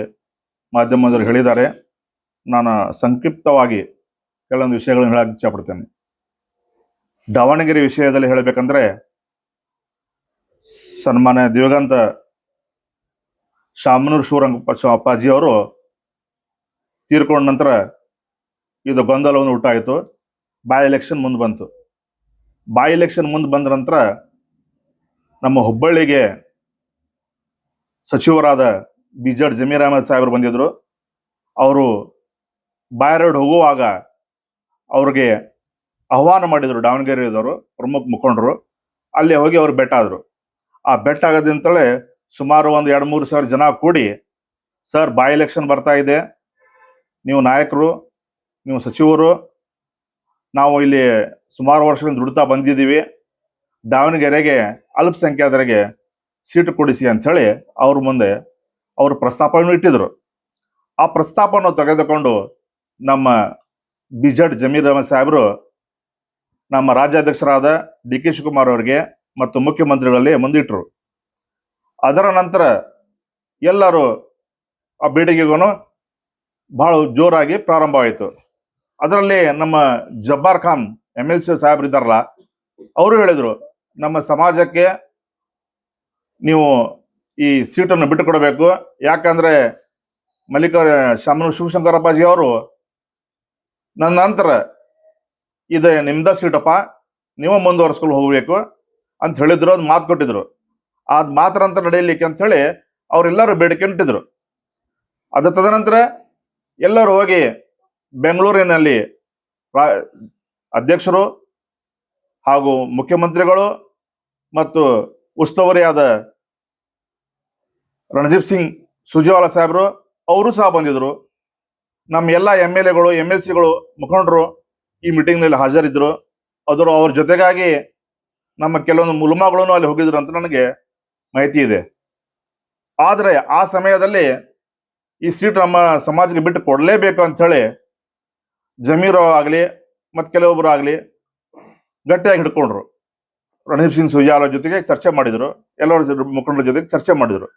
ಮಾಧ್ಯಮದವರು ಹೇಳಿದ್ದಾರೆ. ನಾನು ಸಂಕ್ಷಿಪ್ತವಾಗಿ ಕೆಲವೊಂದು ವಿಷಯಗಳನ್ನು ಹೇಳಕ್ಕೆ ಇಚ್ಛಪಡ್ತೇನೆ. ದಾವಣಗೆರೆ ವಿಷಯದಲ್ಲಿ ಹೇಳಬೇಕಂದ್ರೆ, ಸನ್ಮಾನ್ಯ ದಿವಂಗತ ಶಾಮನೂರು ಶಿವರಂಗಪ್ಪ ಅಪ್ಪಾಜಿಯವರು ತೀರ್ಕೊಂಡ ನಂತರ ಇದು ಗೊಂದಲವನ್ನು ಉಂಟಾಯಿತು. ಬಾಯ್ ಎಲೆಕ್ಷನ್ ಮುಂದೆ ಬಂತು. ಬಾಯ್ ಎಲೆಕ್ಷನ್ ಮುಂದೆ ಬಂದ ನಂತರ ನಮ್ಮ ಹುಬ್ಬಳ್ಳಿಗೆ ಸಚಿವರಾದ ಬಿಜೆಡ್ ಜಮೀರ್ ಅಹಮದ್ ಸಾಹೇಬರು ಬಂದಿದ್ರು. ಅವರು ಬಾಯ್ ರೋಡ್ ಹೋಗುವಾಗ ಅವ್ರಿಗೆ ಆಹ್ವಾನ ಮಾಡಿದರು ದಾವಣಗೆರೆಯದವರು, ಪ್ರಮುಖ ಮುಖಂಡರು. ಅಲ್ಲಿ ಹೋಗಿ ಅವರು ಬೆಟ್ಟ ಆದರು. ಆ ಬೆಟ್ಟ ಆಗೋದಿಂತಲೇ ಸುಮಾರು ಒಂದು 2-3 ಸಾವಿರ ಜನ ಕೂಡಿ, ಸರ್ ಬಾಯ್ ಎಲೆಕ್ಷನ್ ಬರ್ತಾ ಇದೆ, ನೀವು ನಾಯಕರು, ನೀವು ಸಚಿವರು, ನಾವು ಇಲ್ಲಿ ಸುಮಾರು ವರ್ಷಗಳಿಂದ ದುಡ್ತಾ ಬಂದಿದ್ದೀವಿ, ದಾವಣಗೆರೆಗೆ ಅಲ್ಪಸಂಖ್ಯಾತರಿಗೆ ಸೀಟು ಕೊಡಿಸಿ ಅಂಥೇಳಿ ಅವ್ರ ಮುಂದೆ ಅವರು ಪ್ರಸ್ತಾಪವನ್ನು ಇಟ್ಟಿದ್ರು. ಆ ಪ್ರಸ್ತಾಪವನ್ನು ತೆಗೆದುಕೊಂಡು ನಮ್ಮ ಬಿಜೆಡ್ ಜಮೀರ್ ಅಹಮದ್ ಸಾಹೇಬರು ನಮ್ಮ ರಾಜ್ಯಾಧ್ಯಕ್ಷರಾದ ಡಿ ಕೆ ಶಿವಕುಮಾರ್ ಅವರಿಗೆ ಮತ್ತು ಮುಖ್ಯಮಂತ್ರಿಗಳಲ್ಲಿ ಮುಂದಿಟ್ಟರು. ಅದರ ನಂತರ ಎಲ್ಲರೂ ಆ ಬೇಡಿಕೆಗೂ ಬಹಳ ಜೋರಾಗಿ ಪ್ರಾರಂಭವಾಯಿತು. ಅದರಲ್ಲಿ ನಮ್ಮ ಜಬ್ಬಾರ್ ಖಾನ್ MLC ಸಾಹೇಬ್ರು ಇದ್ದಾರಲ್ಲ, ಅವರು ಹೇಳಿದರು, ನಮ್ಮ ಸಮಾಜಕ್ಕೆ ನೀವು ಈ ಸೀಟನ್ನು ಬಿಟ್ಟು ಕೊಡಬೇಕು, ಯಾಕಂದ್ರೆ ಶಾಮನೂರು ಶಿವಶಂಕರಪ್ಪಾಜಿ ಅವರು ನನ್ನ ನಂತರ ಇದು ನಿಮ್ದ ಸೀಟಪ್ಪ, ನೀವು ಮುಂದುವರ್ಸ್ಕೊಂಡು ಹೋಗ್ಬೇಕು ಅಂತ ಹೇಳಿದ್ರು. ಅದು ಮಾತು ಕೊಟ್ಟಿದ್ರು. ಅದ್ ಮಾತ್ರ ಅಂತ ನಡೆಯಲಿಕ್ಕೆ ಅಂತ ಹೇಳಿ ಅವರೆಲ್ಲರೂ ಬೇಡಿಕೆ ಇಟ್ಟಿದ್ರು. ಅದ ತದನಂತರ ಎಲ್ಲರೂ ಹೋಗಿ ಬೆಂಗಳೂರಿನಲ್ಲಿ ಅಧ್ಯಕ್ಷರು ಹಾಗೂ ಮುಖ್ಯಮಂತ್ರಿಗಳು ಮತ್ತು ಉಸ್ತುವಾರಿಯಾದ ರಣದೀಪ್ ಸಿಂಗ್ ಸುರ್ಜೇವಾಲಾ ಸಾಹೇಬರು ಅವರು ಸಹ ಬಂದಿದ್ರು. ನಮ್ಮ ಎಲ್ಲ MLAಗಳು, MLCಗಳು, ಮುಖಂಡರು ಈ ಮೀಟಿಂಗ್ನಲ್ಲಿ ಹಾಜರಿದ್ರು. ಅವ್ರ ಜೊತೆಗಾಗಿ ನಮ್ಮ ಕೆಲವೊಂದು ಮುಲ್ಮಾಗಳು ಅಲ್ಲಿ ಹೋಗಿದ್ರು ಅಂತ ನನಗೆ ಮಾಹಿತಿ ಇದೆ. ಆದರೆ ಆ ಸಮಯದಲ್ಲಿ ಈ ಸೀಟ್ ನಮ್ಮ ಸಮಾಜಕ್ಕೆ ಬಿಟ್ಟು ಕೊಡಲೇಬೇಕು ಅಂಥೇಳಿ ಜಮೀರ್ ಆಗಲಿ ಮತ್ತು ಕೆಲವೊಬ್ಬರು ಆಗಲಿ ಗಟ್ಟಿಯಾಗಿ ಹಿಡ್ಕೊಂಡ್ರು. ರಣದೀಪ್ ಸಿಂಗ್ ಸುರ್ಜೇವಾಲಾ ಜೊತೆಗೆ ಚರ್ಚೆ ಮಾಡಿದ್ರು, ಎಲ್ಲರ ಮುಖಂಡರ ಜೊತೆಗೆ ಚರ್ಚೆ ಮಾಡಿದ್ರು.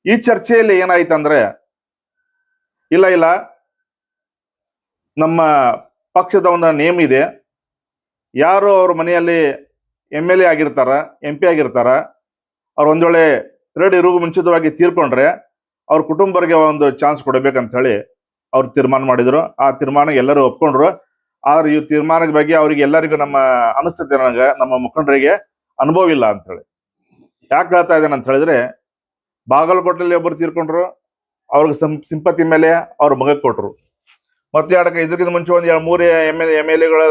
ಈ ಚರ್ಚೆಯಲ್ಲಿ ಏನಾಯ್ತಂದ್ರೆ, ಇಲ್ಲ ನಮ್ಮ ಪಕ್ಷದ ಒಂದು ನೇಮ್ ಇದೆ, ಯಾರು ಅವ್ರ ಮನೆಯಲ್ಲಿ MLA ಆಗಿರ್ತಾರ, MP ಆಗಿರ್ತಾರ, ಅವ್ರು ಒಂದ್ ವೇಳೆ ಇರುಗೂ ಮುಂಚಿತವಾಗಿ ತೀರ್ಕೊಂಡ್ರೆ ಅವ್ರ ಕುಟುಂಬರಿಗೆ ಒಂದು ಚಾನ್ಸ್ ಕೊಡಬೇಕಂತ ಹೇಳಿ ಅವ್ರು ತೀರ್ಮಾನ ಮಾಡಿದ್ರು. ಆ ತೀರ್ಮಾನ ಎಲ್ಲರೂ ಒಪ್ಕೊಂಡ್ರು. ಆದ್ರೆ ಈ ತೀರ್ಮಾನದ ಬಗ್ಗೆ ಅವ್ರಿಗೆ ಎಲ್ಲರಿಗೂ ನಮ್ಮ ಅನಿಸ್ತದೆ, ನನಗೆ ನಮ್ಮ ಮುಖಂಡರಿಗೆ ಅನುಭವ ಇಲ್ಲ ಅಂತ ಹೇಳಿ. ಯಾಕೆ ಹೇಳ್ತಾ ಇದ್ದೇನೆ ಅಂತ ಹೇಳಿದ್ರೆ, ಬಾಗಲಕೋಟೆಯಲ್ಲಿ ಒಬ್ಬರು ತೀರ್ಕೊಂಡ್ರು, ಅವ್ರಿಗೆ ಸಿಂಪತಿ ಮೇಲೆ ಅವ್ರ ಮಗಕ್ಕೆ ಕೊಟ್ರು. ಮತ್ತೆ ಇದಕ್ಕಿಂತ ಮುಂಚೆ ಒಂದು 2-3 MLAಗಳ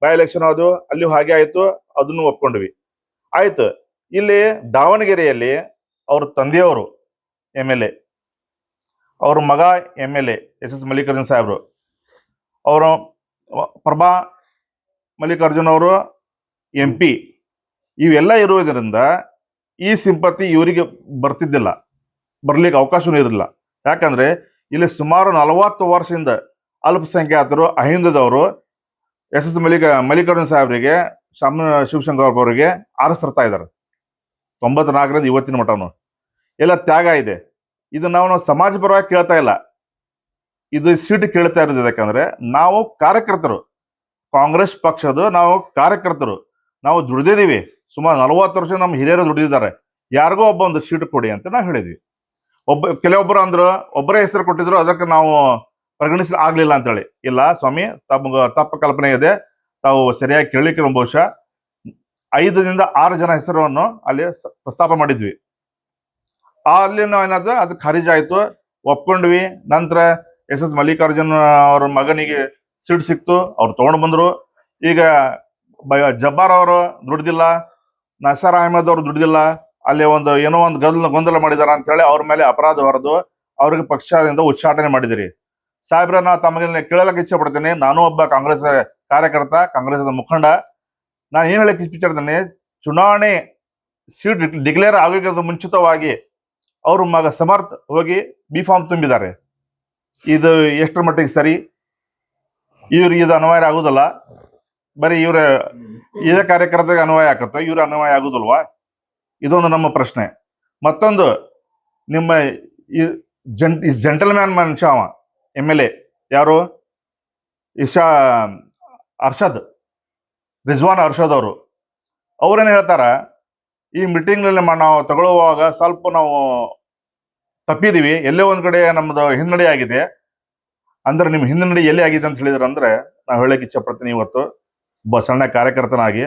ಬೈ ಎಲೆಕ್ಷನ್ ಅದು ಅಲ್ಲಿಯೂ ಹಾಗೆ ಆಯ್ತು, ಅದನ್ನು ಒಪ್ಕೊಂಡ್ವಿ. ಆಯ್ತು. ಇಲ್ಲಿ ದಾವಣಗೆರೆಯಲ್ಲಿ ಅವ್ರ ತಂದೆಯವರು MLA, ಅವ್ರ ಮಗ MLA SS ಮಲ್ಲಿಕಾರ್ಜುನ್ ಸಾಹೇಬ್ರು, ಅವರು ಪ್ರಭಾ ಮಲ್ಲಿಕಾರ್ಜುನ್ ಅವರು MP, ಇವೆಲ್ಲ ಇರುವುದರಿಂದ ಈ ಸಿಂಪತಿ ಇವರಿಗೆ ಬರ್ತಿದ್ದಿಲ್ಲ, ಬರ್ಲಿಕ್ಕೆ ಅವಕಾಶನೂ ಇರಲಿಲ್ಲ. ಯಾಕಂದ್ರೆ ಇಲ್ಲಿ ಸುಮಾರು 40 ವರ್ಷದಿಂದ ಅಲ್ಪಸಂಖ್ಯಾತರು, ಅಹಿಂದದವರು SS ಮಲ್ಲಿಕಾರ್ಜುನ್ ಸಾಹೇಬ್ರಿಗೆ, ಶಿವಶಂಕರ್ ಅವರಿಗೆ ಆರಿಸ್ತಾ ಇದ್ದಾರೆ. 94ರಿಂದ ಇವತ್ತಿನ ಮಟ್ಟನು ಎಲ್ಲ ತ್ಯಾಗ ಇದೆ. ಇದು ನಾವು ಸಮಾಜ ಪರವಾಗಿ ಕೇಳ್ತಾ ಇಲ್ಲ, ಇದು ಸೀಟ್ ಕೇಳ್ತಾ ಇರೋದು. ಯಾಕಂದ್ರೆ ನಾವು ಕಾರ್ಯಕರ್ತರು, ಕಾಂಗ್ರೆಸ್ ಪಕ್ಷದ ನಾವು ಕಾರ್ಯಕರ್ತರು, ನಾವು ದುಡಿದಿದ್ದೀವಿ, ಸುಮಾರು 40 ವರ್ಷ ನಮ್ಮ ಹಿರಿಯರು ದುಡಿದಿದ್ದಾರೆ. ಯಾರಿಗೋ ಒಬ್ಬ ಒಂದು ಸೀಟ್ ಕೊಡಿ ಅಂತ ನಾವು ಹೇಳಿದ್ವಿ. ಕೆಲವೊಬ್ಬರು ಅಂದ್ರು ಒಬ್ಬರೇ ಹೆಸರು ಕೊಟ್ಟಿದ್ರು, ಅದಕ್ಕೆ ನಾವು ಪರಿಗಣಿಸಿ ಆಗ್ಲಿಲ್ಲ ಅಂತೇಳಿ. ಇಲ್ಲ ಸ್ವಾಮಿ, ತಮ್ಗೆ ತಪ್ಪು ಕಲ್ಪನೆ ಇದೆ, ತಾವು ಸರಿಯಾಗಿ ಕೇಳಿಕ್ಕೆ ಬಹುಶಃ 5ರಿಂದ 6 ಜನ ಹೆಸರನ್ನು ಅಲ್ಲಿ ಪ್ರಸ್ತಾಪ ಮಾಡಿದ್ವಿ. ಅಲ್ಲಿ ನಾವು ಏನಾದ್ರು ಅದು ಖರೀಜ್ ಆಯ್ತು, ಒಪ್ಕೊಂಡ್ವಿ. ನಂತರ ಎಸ್ ಮಲ್ಲಿಕಾರ್ಜುನ್ ಅವ್ರ ಮಗನಿಗೆ ಸೀಟ್ ಸಿಕ್ತು, ಅವ್ರು ತಗೊಂಡು ಬಂದ್ರು. ಈಗ ಜಬ್ಬಾರ್ ಅವರು ದುಡ್ದಿಲ್ಲ, ನಸರ್ ಅಹಮದ್ ಅವರು ದುಡ್ದಿಲ್ಲ, ಅಲ್ಲಿ ಏನೋ ಒಂದು ಗೊಂದಲ ಮಾಡಿದಾರ ಅಂತ ಹೇಳಿ ಅವ್ರ ಮೇಲೆ ಅಪರಾಧ ಹೊರದು ಅವ್ರಿಗೆ ಪಕ್ಷದಿಂದ ಉಚ್ಚಾಟನೆ ಮಾಡಿದಿರಿ. ಸಾಹೇಬ್ರ, ನಾವು ತಮಗೆ ಕೇಳಲಕ್ಕೆ ಇಚ್ಛೆ ಪಡ್ತೇನೆ. ನಾನು ಒಬ್ಬ ಕಾಂಗ್ರೆಸ್ ಕಾರ್ಯಕರ್ತ, ಕಾಂಗ್ರೆಸ್ ಮುಖಂಡ. ನಾನು ಏನ್ ಹೇಳಕ್ ಇಚ್ಛೆ ಪಡ್ತೇನೆ, ಚುನಾವಣೆ ಸೀಟ್ ಡಿಕ್ಲೇರ್ ಆಗೋಕ್ಕಿಂತ ಮುಂಚಿತವಾಗಿ ಅವ್ರ ಮಗ ಸಮರ್ಥ್ ಹೋಗಿ ಬಿ ಫಾರ್ಮ್ ತುಂಬಿದ್ದಾರೆ. ಇದು ಎಷ್ಟರ ಮಟ್ಟಿಗೆ ಸರಿ? ಇವ್ರಿಗೆ ಇದು ಅನ್ವಯ ಆಗುದಿಲ್ಲ. ಬರೀ ಇದೇ ಕಾರ್ಯಕರ್ತರಿಗೆ ಅನ್ವಯ ಆಗುತ್ತೋ, ಇವ್ರ ಅನ್ವಯ ಆಗುದಿಲ್ವಾ? ಇದೊಂದು ನಮ್ಮ ಪ್ರಶ್ನೆ. ಮತ್ತೊಂದು, ನಿಮ್ಮ ಜೆಂಟಲ್ಮ್ಯಾನ್ ಮನುಷ್ಯ ಅವ MLA ಯಾರು, ರಿಜ್ವಾನ್ ಅರ್ಷದ್ ಅವರು. ಅವ್ರೇನು ಹೇಳ್ತಾರ, ಈ ಮೀಟಿಂಗ್ನಲ್ಲಿ ನಾವು ತಗೊಳ್ಳುವಾಗ ಸ್ವಲ್ಪ ನಾವು ತಪ್ಪಿದೀವಿ, ಎಲ್ಲೇ ಒಂದ್ ಕಡೆ ನಮ್ದು ಹಿನ್ನಡೆ ಆಗಿದೆ. ಅಂದ್ರೆ ನಿಮ್ ಹಿನ್ನಡೆ ಎಲ್ಲಿ ಆಗಿದೆ ಅಂತ ಹೇಳಿದ್ರ ಅಂದ್ರೆ, ನಾವು ಹೇಳಕ್ ಇಚ್ಛೆ ಪಡ್ತೀನಿ. ಇವತ್ತು ಒಬ್ಬ ಸಣ್ಣ ಕಾರ್ಯಕರ್ತನಾಗಿ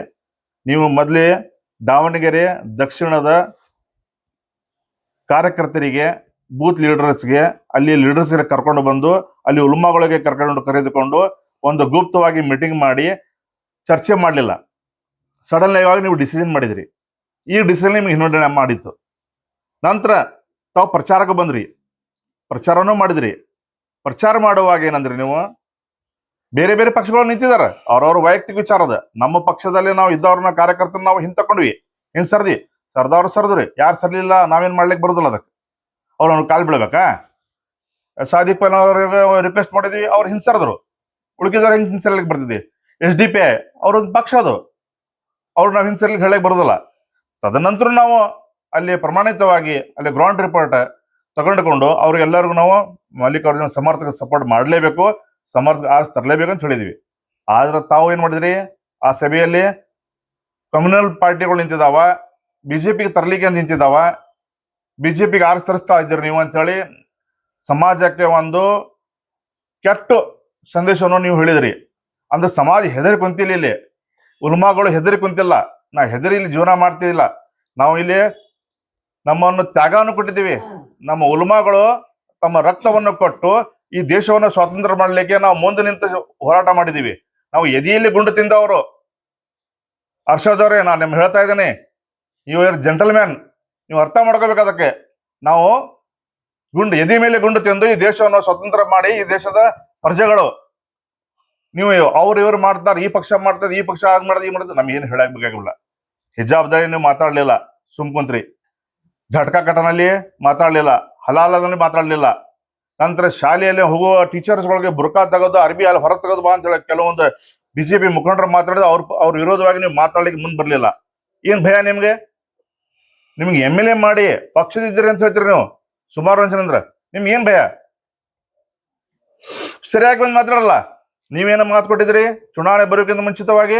ನೀವು ಮೊದಲೇ ದಾವಣಗೆರೆ ದಕ್ಷಿಣದ ಕಾರ್ಯಕರ್ತರಿಗೆ, ಬೂತ್ ಲೀಡರ್ಸ್ಗೆ, ಅಲ್ಲಿ ಲೀಡರ್ಸ್ಗೆ ಕರ್ಕೊಂಡು ಬಂದು ಅಲ್ಲಿ ಉಲ್ಮಾಗಳಿಗೆ ಕರೆದುಕೊಂಡು ಒಂದು ಗುಪ್ತವಾಗಿ ಮೀಟಿಂಗ್ ಮಾಡಿ ಚರ್ಚೆ ಮಾಡಲಿಲ್ಲ. ಸಡನ್ ಆಗಿ ನೀವು ಡಿಸಿಷನ್ ಮಾಡಿದ್ರಿ. ಈ ಡಿಸಿಷನ್ ನಿಮ್ಗೆ ಹಿನ್ನಡೆ ಮಾಡಿತ್ತು. ನಂತರ ತಾವು ಪ್ರಚಾರಕ್ಕೆ ಬಂದ್ರಿ, ಪ್ರಚಾರನೂ ಮಾಡಿದ್ರಿ. ಪ್ರಚಾರ ಮಾಡುವಾಗ ಏನಂದ್ರಿ, ನೀವು ಬೇರೆ ಬೇರೆ ಪಕ್ಷಗಳು ನಿಂತಿದ್ದಾರೆ, ಅವ್ರವ್ರ ವೈಯಕ್ತಿಕ ವಿಚಾರ ಅದ. ನಮ್ಮ ಪಕ್ಷದಲ್ಲಿ ನಾವು ಇದ್ದವ್ರನ್ನ ಕಾರ್ಯಕರ್ತನ ನಾವು ಹಿಂತಕೊಂಡ್ವಿ, ಸರ್ದವ್ರು ಸರ್ದ್ರಿ. ಯಾರು ಸರ್ಲಿಲ್ಲ, ನಾವೇನ್ ಮಾಡ್ಲಿಕ್ಕೆ ಬರುದಿಲ್ಲ. ಅದಕ್ಕೆ ಅವ್ರವ್ನ ಕಾಲ್ ಬೀಳ್ಬೇಕಾ? ಸಾದಿಕ್ ಪೈಲ್ ಅವ್ರಿಗೆ ರಿಕ್ವೆಸ್ಟ್ ಮಾಡಿದ್ವಿ, ಅವ್ರು ಹಿಂಸರ್ದ್ರು. ಉಳುಕಿದವ್ರು ಹೆಂಗ್ ಹಿಂಸರ್ಲಿಕ್ಕೆ ಬರ್ತಿದ್ವಿ? SDPI ಅವ್ರೊಂದು ಪಕ್ಷ ಅದು, ಅವ್ರು ನಾವು ಹಿಂಸರ್ಲಿಕ್ಕೆ ಹೇಳಕ್ ಬರುದಿಲ್ಲ. ತದನಂತರ ನಾವು ಅಲ್ಲಿ ಪ್ರಮಾಣಿತವಾಗಿ ಅಲ್ಲಿ ಗ್ರೌಂಡ್ ರಿಪೋರ್ಟ್ ತಗೊಂಡುಕೊಂಡು ಅವ್ರಿಗೆಲ್ಲರಿಗೂ ನಾವು ಮಲ್ಲಿಕಾರ್ಜುನ ಸಮರ್ಥಕ ಸಪೋರ್ಟ್ ಮಾಡಲೇಬೇಕು, ಸಮರ್ಥಕ ಆರ್ಸ್ ತರಲೇಬೇಕು ಅಂತ ಹೇಳಿದ್ವಿ. ಆದ್ರೆ ತಾವು ಏನ್ ಮಾಡಿದ್ರಿ, ಆ ಸಭೆಯಲ್ಲಿ ಕಮ್ಯುನಲ್ ಪಾರ್ಟಿಗಳು ನಿಂತಿದಾವ, BJPಗೆ ತರಲಿಕ್ಕೆ ನಿಂತಿದಾವ, BJPಗೆ ಆರ್ಸ್ ತರಿಸ್ತಾ ಇದ್ದೀರಿ ನೀವು ಅಂತ ಹೇಳಿ ಸಮಾಜಕ್ಕೆ ಒಂದು ಕೆಟ್ಟ ಸಂದೇಶವನ್ನು ನೀವು ಹೇಳಿದ್ರಿ. ಅಂದ್ರೆ ಸಮಾಜ ಹೆದರಿ ಕುಂತಿಲ್ಲ, ಇಲ್ಲಿ ಉಲ್ಮಾಗಳು ಹೆದರಿ ಕುಂತಿಲ್ಲ. ನಾವು ಹೆದರಿ ಇಲ್ಲಿ ಜೀವನ ಮಾಡ್ತಿದ್ದಿಲ್ಲ. ನಾವು ಇಲ್ಲಿ ನಮ್ಮನ್ನು ತ್ಯಾಗವನ್ನು ಕೊಟ್ಟಿದ್ದೀವಿ. ನಮ್ಮ ಉಲ್ಮಾಗಳು ತಮ್ಮ ರಕ್ತವನ್ನು ಕೊಟ್ಟು ಈ ದೇಶವನ್ನು ಸ್ವಾತಂತ್ರ್ಯ ಮಾಡಲಿಕ್ಕೆ ನಾವು ಮುಂದೆ ನಿಂತು ಹೋರಾಟ ಮಾಡಿದೀವಿ. ನಾವು ಎದೆಯಲ್ಲಿ ಗುಂಡು ತಿಂದವರು. ಅರ್ಷದ್ ಅವರೇ, ನಾನು ನಿಮ್ಗೆ ಹೇಳ್ತಾ ಇದ್ದೇನೆ, ಯು ಆರ್ ಜೆಂಟಲ್ಮ್ಯಾನ್. ನೀವು ಅರ್ಥ ಮಾಡ್ಕೋಬೇಕು. ಅದಕ್ಕೆ ನಾವು ಎದೆ ಮೇಲೆ ಗುಂಡು ತಿಂದು ಈ ದೇಶವನ್ನು ಸ್ವತಂತ್ರ ಮಾಡಿ ಈ ದೇಶದ ಪ್ರಜೆಗಳು. ನೀವು ಇವ್ರು ಮಾಡ್ತಾರೆ, ಈ ಪಕ್ಷ ಮಾಡ್ತದೆ, ಈ ಪಕ್ಷ ಆದ್ ಮಾಡೋದು, ಈ ಮಾಡೋದು, ನಮ್ಗೆ ಏನು ಹೇಳಕ್ ಬೇಕಾಗಿಲ್ಲ. ಹಿಜಾಬ್ದಾರಿ ನೀವು ಮಾತಾಡ್ಲಿಲ್ಲ, ಸುಮ್ಕುಂತ್ರಿ. ಝಟ್ಕಾ ಕಟನಲ್ಲಿ ಮಾತಾಡ್ಲಿಲ್ಲ, ಹಲಾಲದಲ್ಲಿ ಮಾತಾಡ್ಲಿಲ್ಲ. ನಂತರ ಶಾಲೆಯಲ್ಲಿ ಹೋಗುವ ಟೀಚರ್ಸ್ಗಳಿಗೆ ಬುರ್ಕಾ ತೆಗೆದು ಅರ್ಬಿ ಅಲ್ಲಿ ಹೊರ ತೆಗೆದು ಬಾ ಅಂತ ಹೇಳಿ ಕೆಲವೊಂದು BJP ಮುಖಂಡರು ಮಾತಾಡಿದ ಅವ್ರ ವಿರೋಧವಾಗಿ ನೀವು ಮಾತಾಡ್ಲಿಕ್ಕೆ ಮುಂದೆ ಬರ್ಲಿಲ್ಲ. ಏನ್ ಭಯ ನಿಮ್ಗೆ MLA ಮಾಡಿ ಪಕ್ಷದಿದ್ದೀರಿ ಅಂತ ಹೇಳ್ತೀರಿ ನೀವು ಸುಮಾರು ಅಂದ್ರ ನಿಮ್ಗೆ ಏನ್ ಭಯ? ಸರಿಯಾಗಿ ಬಂದು ಮಾತಾಡಲ್ಲ. ನೀವೇನು ಮಾತು ಕೊಟ್ಟಿದ್ರಿ ಚುನಾವಣೆ ಬರೋಕ್ಕಿಂತ ಮುಂಚಿತವಾಗಿ?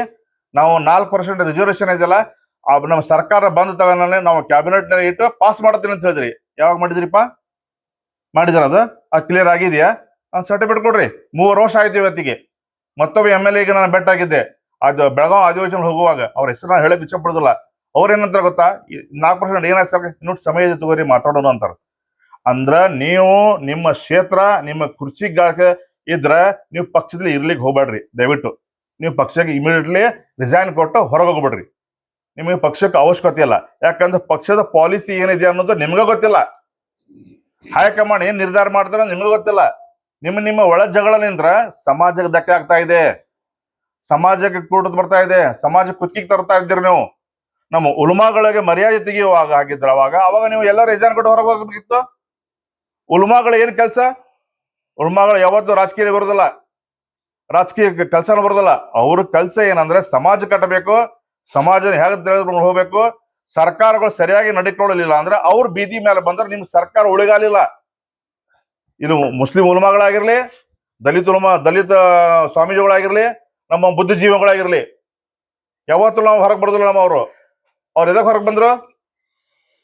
ನಾವು 4% ರಿಸರ್ವೇಶನ್ ಇದೆಯಲ್ಲ, ನಮ್ಮ ಸರ್ಕಾರ ಬಂದ ತಗೊಂಡೇ ನಾವು ಕ್ಯಾಬಿನೆಟ್ ನಲ್ಲಿ ಇಟ್ಟು ಪಾಸ್ ಮಾಡ್ತೀನಿ ಅಂತ ಹೇಳಿದ್ರಿ. ಯಾವಾಗ ಮಾಡಿದ್ರಿಪ್ಪ? ಮಾಡಿದಾರ? ಅದು ಕ್ಲಿಯರ್ ಆಗಿದೆಯಾ? ಸರ್ಟಿಫಿಕೇಟ್ ಕೊಡ್ರಿ. 3 ವರ್ಷ ಆಯ್ತು ಇವತ್ತಿಗೆ. ಮತ್ತೊಬ್ಬ MLAಗೆ ನಾನು ಬೆಟ್ ಆಗಿದ್ದೆ, ಅದು ಬೆಳಗಾವಿ ಅಧಿವೇಶನ ಹೋಗುವಾಗ. ಅವ್ರ ಹೆಸರು ಹೇಳಕ್ ಇಚ್ಛೆ ಪಡೋದಿಲ್ಲ. ಅವ್ರ ಏನಂತಾರ ಗೊತ್ತಾ, 4% ಏನಾಯ್ತು ಇನ್ನೂ ಸಮಯ ತಗೋರಿ ಮಾತಾಡೋಣ ಅಂತಾರ. ಅಂದ್ರ ನೀವು ನಿಮ್ಮ ಕ್ಷೇತ್ರ ನಿಮ್ಮ ಕುರ್ಚಿಗಾಕ ಇದ್ರ ನೀವು ಪಕ್ಷದಲ್ಲಿ ಇರ್ಲಿಕ್ಕೆ ಹೋಗ್ಬೇಡ್ರಿ. ದಯವಿಟ್ಟು ನೀವು ಪಕ್ಷಕ್ಕೆ ಇಮಿಡಿಯೇಟ್ಲಿ ರಿಸೈನ್ ಕೊಟ್ಟು ಹೊರಗೆ ಹೋಗ್ಬೇಡ್ರಿ. ನಿಮಗೆ ಪಕ್ಷಕ್ಕೆ ಅವಶ್ಯಕತೆ ಇಲ್ಲ. ಯಾಕಂದ್ರೆ ಪಕ್ಷದ ಪಾಲಿಸಿ ಏನಿದೆ ಅನ್ನೋದು ನಿಮ್ಗೆ ಗೊತ್ತಿಲ್ಲ. ಹೈಕಮಾಂಡ್ ಏನ್ ನಿರ್ಧಾರ ಮಾಡ್ತಾರ ನಿಮ್ಗೆ ಗೊತ್ತಿಲ್ಲ. ನಿಮ್ಮ ಒಳ ಜಗಳ ನಿಂತ್ರ ಸಮಾಜಕ್ಕೆ ಧಕ್ಕೆ ಆಗ್ತಾ ಇದೆ, ಸಮಾಜಕ್ಕೆ ಕೂಡದ್ ಬರ್ತಾ ಇದೆ, ಸಮಾಜ ಕುತ್ತಿಗೆ ತರ್ತಾ ಇದ್ದೀರಿ ನೀವು. ನಮ್ಮ ಉಲ್ಮಾಗಳಿಗೆ ಮರ್ಯಾದೆ ತೆಗೆಯುವಾಗ ಆಗಿದ್ರ ಅವಾಗ ನೀವು ಎಲ್ಲರೂ ರಿಸೈನ್ ಕೊಟ್ಟು ಹೊರಗೆ ಹೋಗ್ಬೇಕಿತ್ತು. ಉಲ್ಮಾಗಳ ಏನ್ ಕೆಲಸ? ಉಲ್ಮಾಗಳು ಯಾವತ್ತು ರಾಜಕೀಯ ಬರೋದಿಲ್ಲ, ರಾಜಕೀಯ ಕೆಲಸನೂ ಬರೋದಿಲ್ಲ. ಅವ್ರ ಕೆಲಸ ಏನಂದ್ರೆ ಸಮಾಜ ಕಟ್ಟಬೇಕು, ಸಮಾಜ ಹೇಗೆ ತಿಳಿದುಕೊಂಡು ಹೋಗ್ಬೇಕು. ಸರ್ಕಾರಗಳು ಸರಿಯಾಗಿ ನಡ್ಕೊಳ್ಳಲಿಲ್ಲ ಅಂದ್ರೆ ಅವ್ರ ಬೀದಿ ಮೇಲೆ ಬಂದ್ರೆ ನಿಮ್ ಸರ್ಕಾರ ಉಳಿಗಾಲಿಲ್ಲ. ಇದು ಮುಸ್ಲಿಂ ಉಲ್ಮಾಗಳಾಗಿರ್ಲಿ, ದಲಿತ ಸ್ವಾಮೀಜಿಗಳಾಗಿರ್ಲಿ, ನಮ್ಮ ಬುದ್ಧಿಜೀವಿಗಳಾಗಿರ್ಲಿ, ಯಾವತ್ತು ನಾವು ಹೊರಗೆ ಬರೋದಿಲ್ಲ. ಅವರು ಅವ್ರು ಎದಕ್ಕೆ ಹೊರಗೆ ಬಂದ್ರು?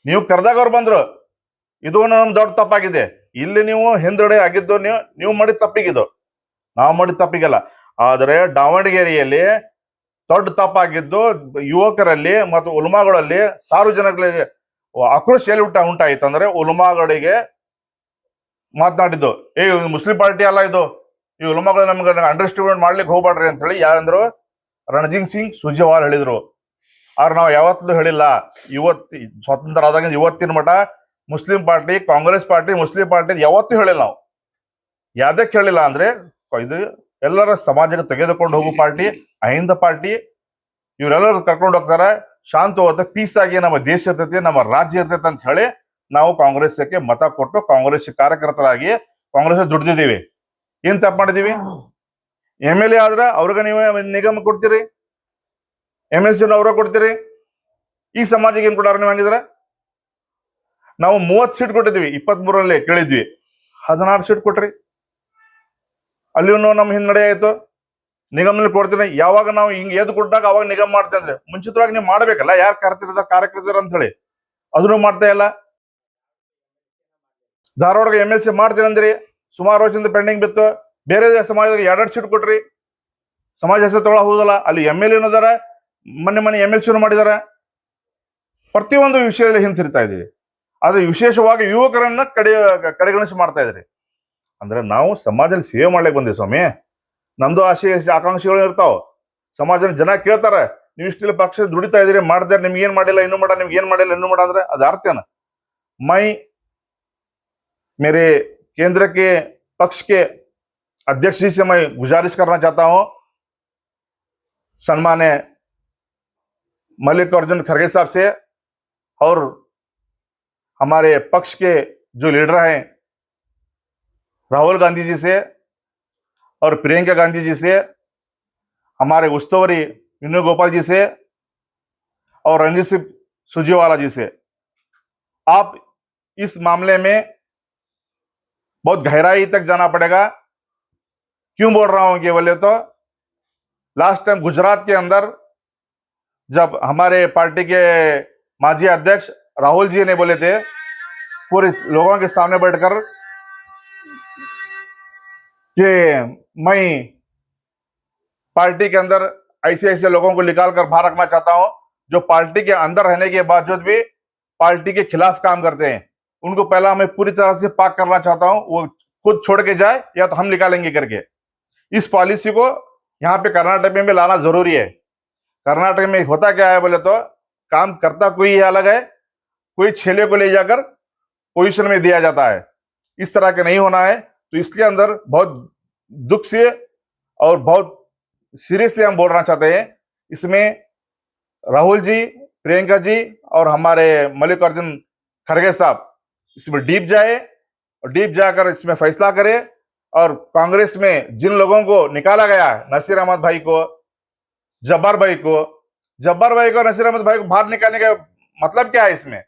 ನೀವು ಕರೆದಾಗ ಅವ್ರು ಬಂದ್ರು. ಇದು ನಮ್ ದೊಡ್ಡ ತಪ್ಪಾಗಿದೆ. ಇಲ್ಲಿ ನೀವು ಹಿಂದುಗಡೆ ಆಗಿದ್ದು ನೀವು ಮಾಡಿದ ತಪ್ಪಿಗಿದು, ನಾವು ಮಾಡಿದ ತಪ್ಪಿಗೆಲ್ಲ. ಆದರೆ ದಾವಣಗೆರೆಯಲ್ಲಿ ದೊಡ್ಡ ತಪ್ಪಾಗಿದ್ದು ಯುವಕರಲ್ಲಿ ಮತ್ತು ಉಲ್ಮಾಗಳಲ್ಲಿ ಸಾರ್ವಜನಿಕರಿಗೆ ಆಕ್ರೋಶ ಎಲ್ಲಿ ಉಂಟಾಯಿತು ಅಂದ್ರೆ ಉಲ್ಮಾಗಳಿಗೆ ಮಾತನಾಡಿದ್ದು, ಮುಸ್ಲಿಂ ಪಾರ್ಟಿ ಅಲ್ಲ ಇದು, ಈ ಉಲ್ಮಾಗಳು ನಮ್ಗೆ ಅಂಡರ್ ಎಸ್ಟಿಮೇಟ್ ಮಾಡ್ಲಿಕ್ಕೆ ಹೋಗ್ಬೇಡ್ರಿ ಅಂತ ಹೇಳಿ ಯಾರಂದ್ರು? ರಣಜಿತ್ ಸಿಂಗ್ ಸುರ್ಜೇವಾಲಾ ಹೇಳಿದ್ರು. ಆದ್ರೆ ನಾವು ಯಾವತ್ತೂ ಹೇಳಿಲ್ಲ. ಸ್ವಾತಂತ್ರ್ಯ ಆದಾಗ ಇವತ್ತಿನ ಮಠ Muslim party, Congress party, Muslim party ಯಾವತ್ತೂ ಹೇಳಿಲ್ಲ ನಾವು. ಯಾವ್ದಕ್ಕೆ ಹೇಳಿಲ್ಲ ಅಂದ್ರೆ ಇದು ಎಲ್ಲರ ಸಮಾಜಕ್ಕೆ ತೆಗೆದುಕೊಂಡು ಹೋಗೋ ಪಾರ್ಟಿ, ಅಹಿಂದ ಪಾರ್ಟಿ. ಇವರೆಲ್ಲರೂ ಕರ್ಕೊಂಡು ಹೋಗ್ತಾರೆ, ಶಾಂತವಾದ ಪೀಸ್ ಆಗಿ ನಮ್ಮ ದೇಶ ಇರ್ತೈತಿ, ನಮ್ಮ ರಾಜ್ಯ ಇರ್ತೈತಿ ಅಂತ ಹೇಳಿ ನಾವು ಕಾಂಗ್ರೆಸ್ಗೆ ಮತ ಕೊಟ್ಟು ಕಾಂಗ್ರೆಸ್ ಕಾರ್ಯಕರ್ತರಾಗಿ ಕಾಂಗ್ರೆಸ್ ದುಡ್ದಿದ್ದೀವಿ. ಏನ್ ತಪ್ಪು ಮಾಡಿದೀವಿ? MLA ಆದ್ರೆ ಅವ್ರಿಗೆ ನೀವು ನಿಗಮ ಕೊಡ್ತೀರಿ, MLC ಅವ್ರ ಕೊಡ್ತೀರಿ. ಈ ಸಮಾಜಕ್ಕೆ ಏನ್ ಕೊಡಾರ ನೀವು? ಹಂಗಿದ್ರೆ ನಾವು 30 ಸೀಟ್ ಕೊಟ್ಟಿದ್ವಿ, 23ರಲ್ಲಿ ಕೇಳಿದ್ವಿ, 16 ಸೀಟ್ ಕೊಟ್ರಿ. ಅಲ್ಲಿಯೂ ನಮ್ಮ ಹಿನ್ನಡೆ ಆಯ್ತು. ನಿಗಮದಲ್ಲಿ ಕೊಡ್ತೀನಿ. ಯಾವಾಗ ನಾವು ಹಿಂಗ್ ಎದ್ದು ಕೊಟ್ಟಾಗ ಅವಾಗ ನಿಗಮ ಮಾಡ್ತೇವೆ ಅಂದ್ರೆ ಮುಂಚಿತವಾಗಿ ನೀವು ಮಾಡ್ಬೇಕಲ್ಲ, ಯಾರು ಕಾರ್ಯಕರ್ತರ ಅಂತ ಹೇಳಿ. ಅದನ್ನು ಮಾಡ್ತಾ ಇಲ್ಲ. ಧಾರವಾಡಗೆ MLC ಮಾಡ್ತೀನಿ ಅಂದ್ರಿ, ಸುಮಾರು ವರ್ಷದಿಂದ ಪೆಂಡಿಂಗ್ ಬಿತ್ತು. ಬೇರೆ ಸಮಾಜದಾಗ 2 ಸೀಟ್ ಕೊಟ್ರಿ, ಸಮಾಜ ಹೆಸರು ತಗೊಳ ಹೋದಲ್ಲ. ಅಲ್ಲಿ MLA ಅದಾರ, ಮನೆ MLC ಮಾಡಿದಾರ. ಪ್ರತಿಯೊಂದು ವಿಷಯದಲ್ಲಿ ಹಿಂತಿರ್ತಾ ಇದೀವಿ. ಆದ್ರೆ ವಿಶೇಷವಾಗಿ ಯುವಕರನ್ನ ಕಡೆಗಣಿಸಿ ಮಾಡ್ತಾ ಇದ್ರಿ. ಅಂದ್ರೆ ನಾವು ಸಮಾಜದಲ್ಲಿ ಸೇವೆ ಮಾಡ್ಲಿಕ್ಕೆ ಬಂದಿವಿ ಸ್ವಾಮಿ. ನಮ್ದು ಆಸೆ ಆಕಾಂಕ್ಷೆಗಳು ಇರ್ತಾವ. ಸಮಾಜದ ಜನ ಕೇಳ್ತಾರೆ, ನೀವು ಇಷ್ಟಿಲ್ಲ ಪಕ್ಷ ದುಡಿತಾ ಇದೀರಿ, ಮಾಡ್ತಾರೆ, ನಿಮ್ಗೆ ಏನ್ ಮಾಡಿಲ್ಲ ಇನ್ನೂ ಮಾಡ, ನಿಮ್ಗೆ ಏನ್ ಮಾಡಿಲ್ಲ ಇನ್ನೂ ಮಾಡ ಅಂದ್ರೆ ಅದು ಅರ್ಥ ಏನು? मेरे केंद्र के पक्ष के अध्यक्ष जी से मैं गुजारिश करना चाहता हूं, सम्मान्य मल्लिकार्जुन खड़गे साहब से और हमारे पक्ष के जो लीडर हैं राहुल गांधी जी से और प्रियंका गांधी जी से, हमारे उस्तुवारी वेणुगोपाल जी से और रणजीत सिंह सुरजेवाला जी से, आप इस मामले में बहुत गहराई तक जाना पड़ेगा। क्यों बोल रहा हूं कि बोले तो लास्ट टाइम गुजरात के अंदर जब हमारे पार्टी के माजी अध्यक्ष राहुल जी ने बोले थे पूरे लोगों के सामने बैठकर कि मैं पार्टी के अंदर ऐसे ऐसे लोगों को निकाल कर बाहर रखना चाहता हूं जो पार्टी के अंदर रहने के बावजूद भी पार्टी के खिलाफ काम करते हैं, उनको पहला मैं पूरी तरह से पाक करना चाहता हूं, वो खुद छोड़ के जाए या तो हम निकालेंगे करके। इस पॉलिसी को यहाँ पे कर्नाटक में भी लाना जरूरी है। कर्नाटक में होता क्या है बोले तो काम करता कोई अलग है, कोई छेले को ले जाकर पोजीशन में दिया जाता है। इस तरह के नहीं होना है। तो इसके अंदर बहुत दुख से और बहुत सीरियसली हम बोलना चाहते हैं, इसमें राहुल जी, प्रियंका जी और हमारे मल्लिकार्जुन खड़गे साहब इसमें डीप जाए और डीप जाकर इसमें फैसला करे। और कांग्रेस में जिन लोगों को निकाला गया है, नसीर अहमद भाई को, जब्बार भाई को नसीर अहमद भाई को बाहर निकालने का मतलब क्या है? इसमें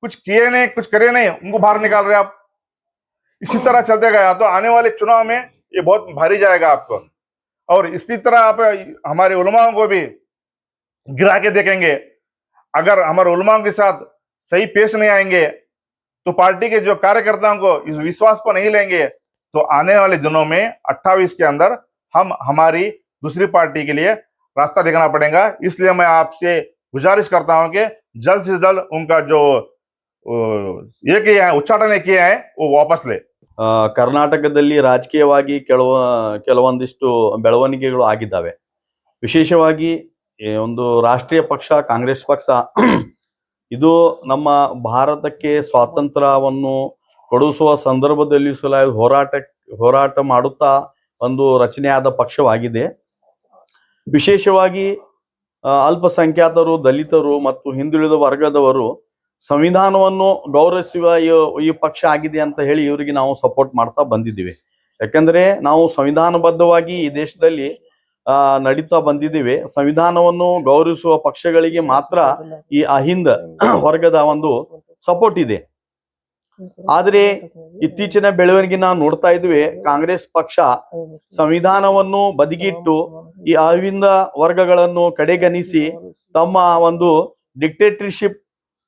कुछ किए नहीं, कुछ करे नहीं, उनको बाहर निकाल रहे आप। इसी तरह चलते गया तो आने वाले चुनाव में ये बहुत भारी जाएगा आपको। और इसी तरह आप हमारे उलमाओं को भी गिरा के देखेंगे। अगर हमारे उलमाओं के साथ सही पेश नहीं आएंगे तो पार्टी के जो कार्यकर्ताओं को इस विश्वास पर नहीं लेंगे तो आने वाले दिनों में 28 के अंदर हम हमारी दूसरी पार्टी के लिए रास्ता देखना पड़ेगा। इसलिए मैं आपसे गुजारिश करता हूं कि जल्द से जल्द उनका जो ये किया है, उच्चाटन किए हैं, वो वापस ले। ಕರ್ನಾಟಕದಲ್ಲಿ ರಾಜಕೀಯವಾಗಿ ಕೆಲವೊಂದಿಷ್ಟು ಬೆಳವಣಿಗೆಗಳು ಆಗಿದ್ದಾವೆ. ವಿಶೇಷವಾಗಿ ಒಂದು ರಾಷ್ಟ್ರೀಯ ಪಕ್ಷ ಕಾಂಗ್ರೆಸ್ ಪಕ್ಷ ಇದು ನಮ್ಮ ಭಾರತಕ್ಕೆ ಸ್ವಾತಂತ್ರ್ಯವನ್ನು ಕೊಡಿಸುವ ಸಂದರ್ಭದಲ್ಲಿ ಹೋರಾಟ ಮಾಡುತ್ತಾ ಒಂದು ರಚನೆಯಾದ ಪಕ್ಷವಾಗಿದೆ. ವಿಶೇಷವಾಗಿ ಅಲ್ಪಸಂಖ್ಯಾತರು, ದಲಿತರು ಮತ್ತು ಹಿಂದುಳಿದ ವರ್ಗದವರು ಸಂವಿಧಾನವನ್ನು ಗೌರವಿಸುವ ಈ ಪಕ್ಷ ಆಗಿದೆ ಅಂತ ಹೇಳಿ ಇವರಿಗೆ ನಾವು ಸಪೋರ್ಟ್ ಮಾಡ್ತಾ ಬಂದಿದ್ದೀವಿ. ಯಾಕಂದ್ರೆ ನಾವು ಸಂವಿಧಾನಬದ್ಧವಾಗಿ ಈ ದೇಶದಲ್ಲಿ ನಡೀತಾ ಬಂದಿದ್ದೀವಿ. ಸಂವಿಧಾನವನ್ನು ಗೌರವಿಸುವ ಪಕ್ಷಗಳಿಗೆ ಮಾತ್ರ ಈ ಅಹಿಂದ ವರ್ಗದ ಒಂದು ಸಪೋರ್ಟ್ ಇದೆ. ಆದ್ರೆ ಇತ್ತೀಚಿನ ಬೆಳವಣಿಗೆ ನಾವು ನೋಡ್ತಾ ಇದ್ವಿ, ಕಾಂಗ್ರೆಸ್ ಪಕ್ಷ ಸಂವಿಧಾನವನ್ನು ಬದಿಗಿಟ್ಟು ಈ ಅಹಿಂದ ವರ್ಗಗಳನ್ನು ಕಡೆಗಣಿಸಿ ತಮ್ಮ ಒಂದು ಡಿಕ್ಟೇಟರ್ಶಿಪ್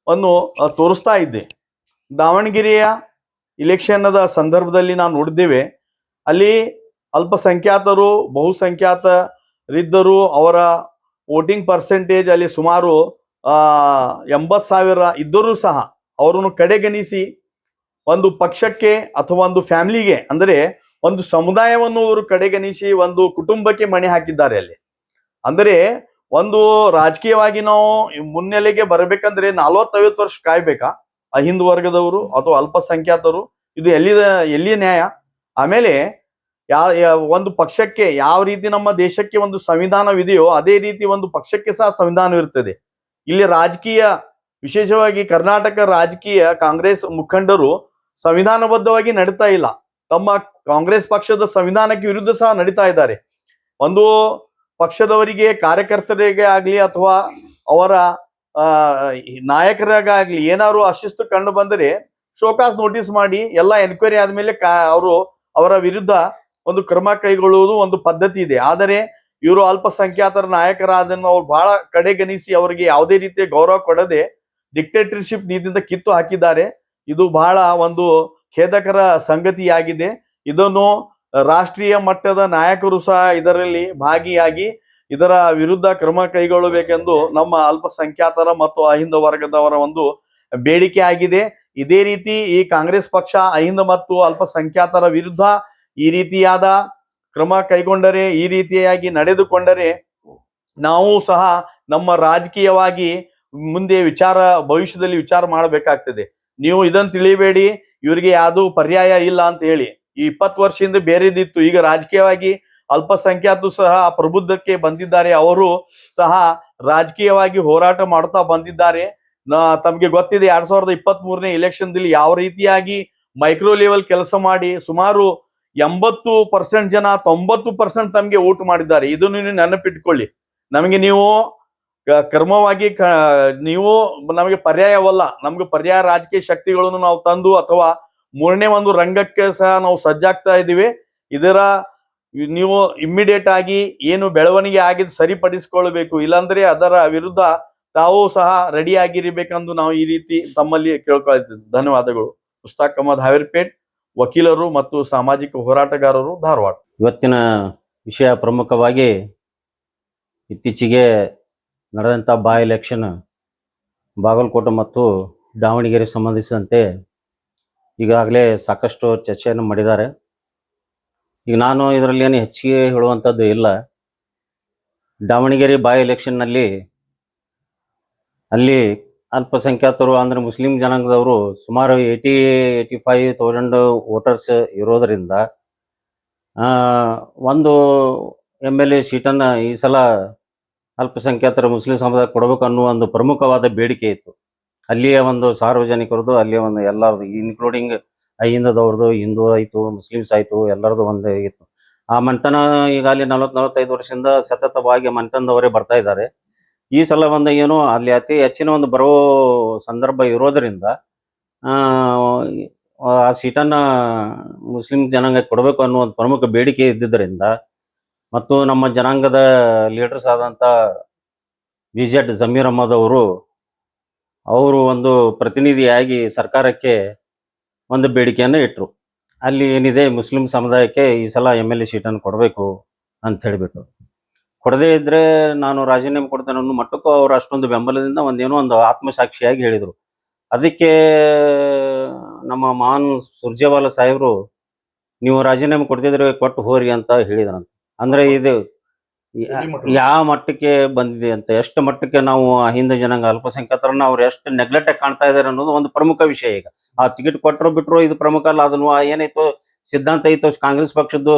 ಅನ್ನು ತೋರಿಸ್ತಾ ಇದ್ದೆ. ದಾವಣಗೆರೆಯ ಇಲೆಕ್ಷನ್ದ ಸಂದರ್ಭದಲ್ಲಿ ನಾವು ನೋಡಿದ್ದೇವೆ, ಅಲ್ಲಿ ಅಲ್ಪಸಂಖ್ಯಾತರು ಬಹುಸಂಖ್ಯಾತರಿದ್ದರು. ಅವರ ವೋಟಿಂಗ್ ಪರ್ಸೆಂಟೇಜ್ ಅಲ್ಲಿ ಸುಮಾರು 80,000 ಇದ್ದರೂ ಸಹ ಅವರನ್ನು ಕಡೆಗಣಿಸಿ ಒಂದು ಪಕ್ಷಕ್ಕೆ ಅಥವಾ ಒಂದು ಫ್ಯಾಮಿಲಿಗೆ, ಅಂದರೆ ಒಂದು ಸಮುದಾಯವನ್ನು ಅವರು ಕಡೆಗಣಿಸಿ ಒಂದು ಕುಟುಂಬಕ್ಕೆ ಮಣೆ ಹಾಕಿದ್ದಾರೆ ಅಲ್ಲಿ. ಅಂದರೆ ಒಂದು ರಾಜಕೀಯವಾಗಿ ನಾವು ಮುನ್ನೆಲೆಗೆ ಬರಬೇಕಂದ್ರೆ 40-50 ವರ್ಷ ಕಾಯ್ಬೇಕಾ ಅಹಿಂದ ವರ್ಗದವರು ಅಥವಾ ಅಲ್ಪಸಂಖ್ಯಾತರು? ಇದು ಎಲ್ಲಿ ನ್ಯಾಯ? ಆಮೇಲೆ ಒಂದು ಪಕ್ಷಕ್ಕೆ ಯಾವ ರೀತಿ ನಮ್ಮ ದೇಶಕ್ಕೆ ಒಂದು ಸಂವಿಧಾನವಿದೆಯೋ ಅದೇ ರೀತಿ ಒಂದು ಪಕ್ಷಕ್ಕೆ ಸಹ ಸಂವಿಧಾನವಿರ್ತದೆ. ಇಲ್ಲಿ ರಾಜಕೀಯ, ವಿಶೇಷವಾಗಿ ಕರ್ನಾಟಕ ರಾಜಕೀಯ ಕಾಂಗ್ರೆಸ್ ಮುಖಂಡರು ಸಂವಿಧಾನಬದ್ಧವಾಗಿ ನಡೀತಾ ಇಲ್ಲ. ತಮ್ಮ ಕಾಂಗ್ರೆಸ್ ಪಕ್ಷದ ಸಂವಿಧಾನಕ್ಕೆ ವಿರುದ್ಧ ಸಹ ನಡೀತಾ ಇದ್ದಾರೆ. ಒಂದು ಪಕ್ಷದವರಿಗೆ, ಕಾರ್ಯಕರ್ತರಿಗೆ ಆಗ್ಲಿ ಅಥವಾ ಅವರ ನಾಯಕರಿಗಾಗ್ಲಿ ಏನಾದ್ರು ಅಶಿಸ್ತು ಕಂಡು ಬಂದರೆ ಶೋಕಾಸ್ ನೋಟಿಸ್ ಮಾಡಿ ಎಲ್ಲ ಎನ್ಕ್ವೈರಿ ಆದ್ಮೇಲೆ ಅವರ ವಿರುದ್ಧ ಒಂದು ಕ್ರಮ ಕೈಗೊಳ್ಳುವುದು ಒಂದು ಪದ್ಧತಿ ಇದೆ. ಆದರೆ ಇವರು ಅಲ್ಪಸಂಖ್ಯಾತರ ನಾಯಕರಾದನ್ನು ಅವ್ರು ಬಹಳ ಕಡೆಗಣಿಸಿ ಅವರಿಗೆ ಯಾವುದೇ ರೀತಿಯ ಗೌರವ ಕೊಡದೆ ಡಿಕ್ಟೇಟರ್ಶಿಪ್ ನೀತಿಯಿಂದ ಕಿತ್ತು ಹಾಕಿದ್ದಾರೆ. ಇದು ಬಹಳ ಒಂದು ಖೇದಕರ ಸಂಗತಿಯಾಗಿದೆ. ಇದನ್ನು ರಾಷ್ಟ್ರೀಯ ಮಟ್ಟದ ನಾಯಕರು ಸಹ ಇದರಲ್ಲಿ ಭಾಗಿಯಾಗಿ ಇದರ ವಿರುದ್ಧ ಕ್ರಮ ಕೈಗೊಳ್ಳಬೇಕೆಂದು ನಮ್ಮ ಅಲ್ಪಸಂಖ್ಯಾತರ ಮತ್ತು ಅಹಿಂದ ವರ್ಗದವರ ಒಂದು ಬೇಡಿಕೆ ಆಗಿದೆ. ಇದೇ ರೀತಿ ಈ ಕಾಂಗ್ರೆಸ್ ಪಕ್ಷ ಅಹಿಂದ ಮತ್ತು ಅಲ್ಪಸಂಖ್ಯಾತರ ವಿರುದ್ಧ ಈ ರೀತಿಯಾದ ಕ್ರಮ ಕೈಗೊಂಡರೆ, ಈ ರೀತಿಯಾಗಿ ನಡೆದುಕೊಂಡರೆ ನಾವು ಸಹ ನಮ್ಮ ರಾಜಕೀಯವಾಗಿ ಮುಂದೆ ಭವಿಷ್ಯದಲ್ಲಿ ವಿಚಾರ ಮಾಡಬೇಕಾಗ್ತದೆ. ನೀವು ಇದನ್ನು ತಿಳಿಬೇಡಿ, ಇವರಿಗೆ ಯಾವುದು ಪರ್ಯಾಯ ಇಲ್ಲ ಅಂತ ಹೇಳಿ. ಈ 20 ವರ್ಷದಿಂದ ಬೇರೆದಿತ್ತು. ಈಗ ರಾಜಕೀಯವಾಗಿ ಅಲ್ಪಸಂಖ್ಯಾತರು ಸಹ ಪ್ರಬುದ್ಧಕ್ಕೆ ಬಂದಿದ್ದಾರೆ. ಅವರು ಸಹ ರಾಜಕೀಯವಾಗಿ ಹೋರಾಟ ಮಾಡ್ತಾ ಬಂದಿದ್ದಾರೆ. ತಮಗೆ ಗೊತ್ತಿದೆ 2023ನೇ ಇಲೆಕ್ಷನ್ದಲ್ಲಿ ಯಾವ ರೀತಿಯಾಗಿ ಮೈಕ್ರೋ ಲೆವೆಲ್ ಕೆಲಸ ಮಾಡಿ ಸುಮಾರು 80% ಜನ 90% ತಮಗೆ ವೋಟ್ ಮಾಡಿದ್ದಾರೆ. ಇದನ್ನು ನೀವು ನೆನಪಿಟ್ಕೊಳ್ಳಿ. ನಮಗೆ ನೀವು ಕ್ರಮವಾಗಿ ನೀವು ನಮಗೆ ಪರ್ಯಾಯವಲ್ಲ, ನಮ್ಗೆ ಪರ್ಯಾಯ ರಾಜಕೀಯ ಶಕ್ತಿಗಳನ್ನು ನಾವು ತಂದು ಅಥವಾ ಮೂರನೇ ಒಂದು ರಂಗಕ್ಕೆ ಸಹ ನಾವು ಸಜ್ಜಾಗ್ತಾ ಇದ್ದೀವಿ. ಇದರ ನೀವು ಇಮ್ಮಿಡಿಯೇಟ್ ಆಗಿ ಏನು ಬೆಳವಣಿಗೆ ಆಗಿದ್ದು ಸರಿಪಡಿಸಿಕೊಳ್ಬೇಕು, ಇಲ್ಲಾಂದ್ರೆ ಅದರ ವಿರುದ್ಧ ತಾವು ಸಹ ರೆಡಿ ಆಗಿರ್ಬೇಕೆಂದು ನಾವು ಈ ರೀತಿ ತಮ್ಮಲ್ಲಿ ಕೇಳ್ಕೊಳ್ತಿದ್ವಿ. ಧನ್ಯವಾದಗಳು. ಮುಸ್ತಾಕ್ ಅಹಮದ್ ಹಾವೇರಿಪೇಟ್, ವಕೀಲರು ಮತ್ತು ಸಾಮಾಜಿಕ ಹೋರಾಟಗಾರರು, ಧಾರವಾಡ. ಇವತ್ತಿನ ವಿಷಯ ಪ್ರಮುಖವಾಗಿ ಇತ್ತೀಚೆಗೆ ನಡೆದಂಥ ಬಾಯ್ ಎಲೆಕ್ಷನ್ ಬಾಗಲಕೋಟೆ ಮತ್ತು ದಾವಣಗೆರೆ ಸಂಬಂಧಿಸಿದಂತೆ ಈಗಾಗಲೇ ಸಾಕಷ್ಟು ಚರ್ಚೆಯನ್ನು ಮಾಡಿದ್ದಾರೆ. ಈಗ ನಾನು ಇದರಲ್ಲಿ ಏನು ಹೆಚ್ಚಿಗೆ ಹೇಳುವಂಥದ್ದು ಇಲ್ಲ. ದಾವಣಗೆರೆ ಬಾಯ್ ಎಲೆಕ್ಷನ್ನಲ್ಲಿ ಅಲ್ಲಿ ಅಲ್ಪಸಂಖ್ಯಾತರು ಅಂದರೆ ಮುಸ್ಲಿಂ ಜನಾಂಗದವರು ಸುಮಾರು 85,000 ವೋಟರ್ಸ್ ಇರೋದರಿಂದ ಒಂದು MLA ಸೀಟನ್ನು ಈ ಸಲ ಅಲ್ಪಸಂಖ್ಯಾತರ ಮುಸ್ಲಿಂ ಸಮುದಾಯ ಕೊಡಬೇಕು ಅನ್ನುವ ಒಂದು ಪ್ರಮುಖವಾದ ಬೇಡಿಕೆ ಇತ್ತು. ಅಲ್ಲಿಯ ಒಂದು ಸಾರ್ವಜನಿಕರದು, ಅಲ್ಲಿಯ ಒಂದು ಎಲ್ಲರದು ಇನ್ಕ್ಲೂಡಿಂಗ್ ಅಹಿಂದದವ್ರದ್ದು, ಹಿಂದೂ ಆಯಿತು, ಮುಸ್ಲಿಮ್ಸ್ ಆಯಿತು, ಎಲ್ಲರದು ಒಂದು ಇತ್ತು. ಆ ಮಂಟನ ಈಗಾಗಲೇ 40-45 ವರ್ಷದಿಂದ ಸತತವಾಗಿ ಮಂಟನದವರೇ ಬರ್ತಾ ಇದ್ದಾರೆ. ಈ ಸಲ ಒಂದು ಏನು ಅಲ್ಲಿ ಅತಿ ಹೆಚ್ಚಿನ ಒಂದು ಬರೋ ಸಂದರ್ಭ ಇರೋದರಿಂದ ಆ ಸೀಟನ್ನು ಮುಸ್ಲಿಂ ಜನಾಂಗಕ್ಕೆ ಕೊಡಬೇಕು ಅನ್ನೋ ಒಂದು ಪ್ರಮುಖ ಬೇಡಿಕೆ ಇದ್ದಿದ್ದರಿಂದ ಮತ್ತು ನಮ್ಮ ಜನಾಂಗದ ಲೀಡರ್ಸ್ ಆದಂಥ BZ ಜಮೀರ್ ಅಹಮದ್ ಅವರು ಒಂದು ಪ್ರತಿನಿಧಿಯಾಗಿ ಸರ್ಕಾರಕ್ಕೆ ಒಂದು ಬೇಡಿಕೆಯನ್ನು ಇಟ್ಟರು. ಅಲ್ಲಿ ಏನಿದೆ ಮುಸ್ಲಿಂ ಸಮುದಾಯಕ್ಕೆ ಈ ಸಲ MLA ಸೀಟನ್ನು ಕೊಡಬೇಕು ಅಂತ ಹೇಳಿಬಿಟ್ಟು, ಕೊಡದೇ ಇದ್ದರೆ ನಾನು ರಾಜೀನಾಮೆ ಕೊಡ್ತೇನೆ ಅನ್ನೋ ಮಟ್ಟಕ್ಕೂ ಅವರು ಅಷ್ಟೊಂದು ಬೆಂಬಲದಿಂದ ಒಂದೇನೋ ಒಂದು ಆತ್ಮಸಾಕ್ಷಿಯಾಗಿ ಹೇಳಿದರು. ಅದಕ್ಕೆ ನಮ್ಮ ಮಹಾನ್ ಸುರ್ಜೇವಾಲಾ ಸಾಹೇಬರು ನೀವು ರಾಜೀನಾಮೆ ಕೊಡ್ತಿದ್ರೆ ಕೊಟ್ಟು ಹೋರಿ ಅಂತ ಹೇಳಿದ್ರಂತ. ಅಂದರೆ ಇದು ಯಾವ ಮಟ್ಟಕ್ಕೆ ಬಂದಿದೆ ಅಂತ, ಎಷ್ಟು ಮಟ್ಟಕ್ಕೆ ನಾವು ಹಿಂದೂ ಜನಾಂಗ ಅಲ್ಪಸಂಖ್ಯಾತರನ್ನ ಅವ್ರು ಎಷ್ಟು ನೆಗ್ಲೆಕ್ಟ್ ಆಗಿ ಕಾಣ್ತಾ ಇದ್ದಾರೆ ಅನ್ನೋದು ಒಂದು ಪ್ರಮುಖ ವಿಷಯ. ಈಗ ಆ ಟಿಕೆಟ್ ಕೊಟ್ಟರು ಬಿಟ್ಟರು ಇದು ಪ್ರಮುಖ ಅಲ್ಲ. ಅದನ್ನು ಏನಾಯ್ತು ಸಿದ್ಧಾಂತ ಇತ್ತು ಕಾಂಗ್ರೆಸ್ ಪಕ್ಷದ್ದು,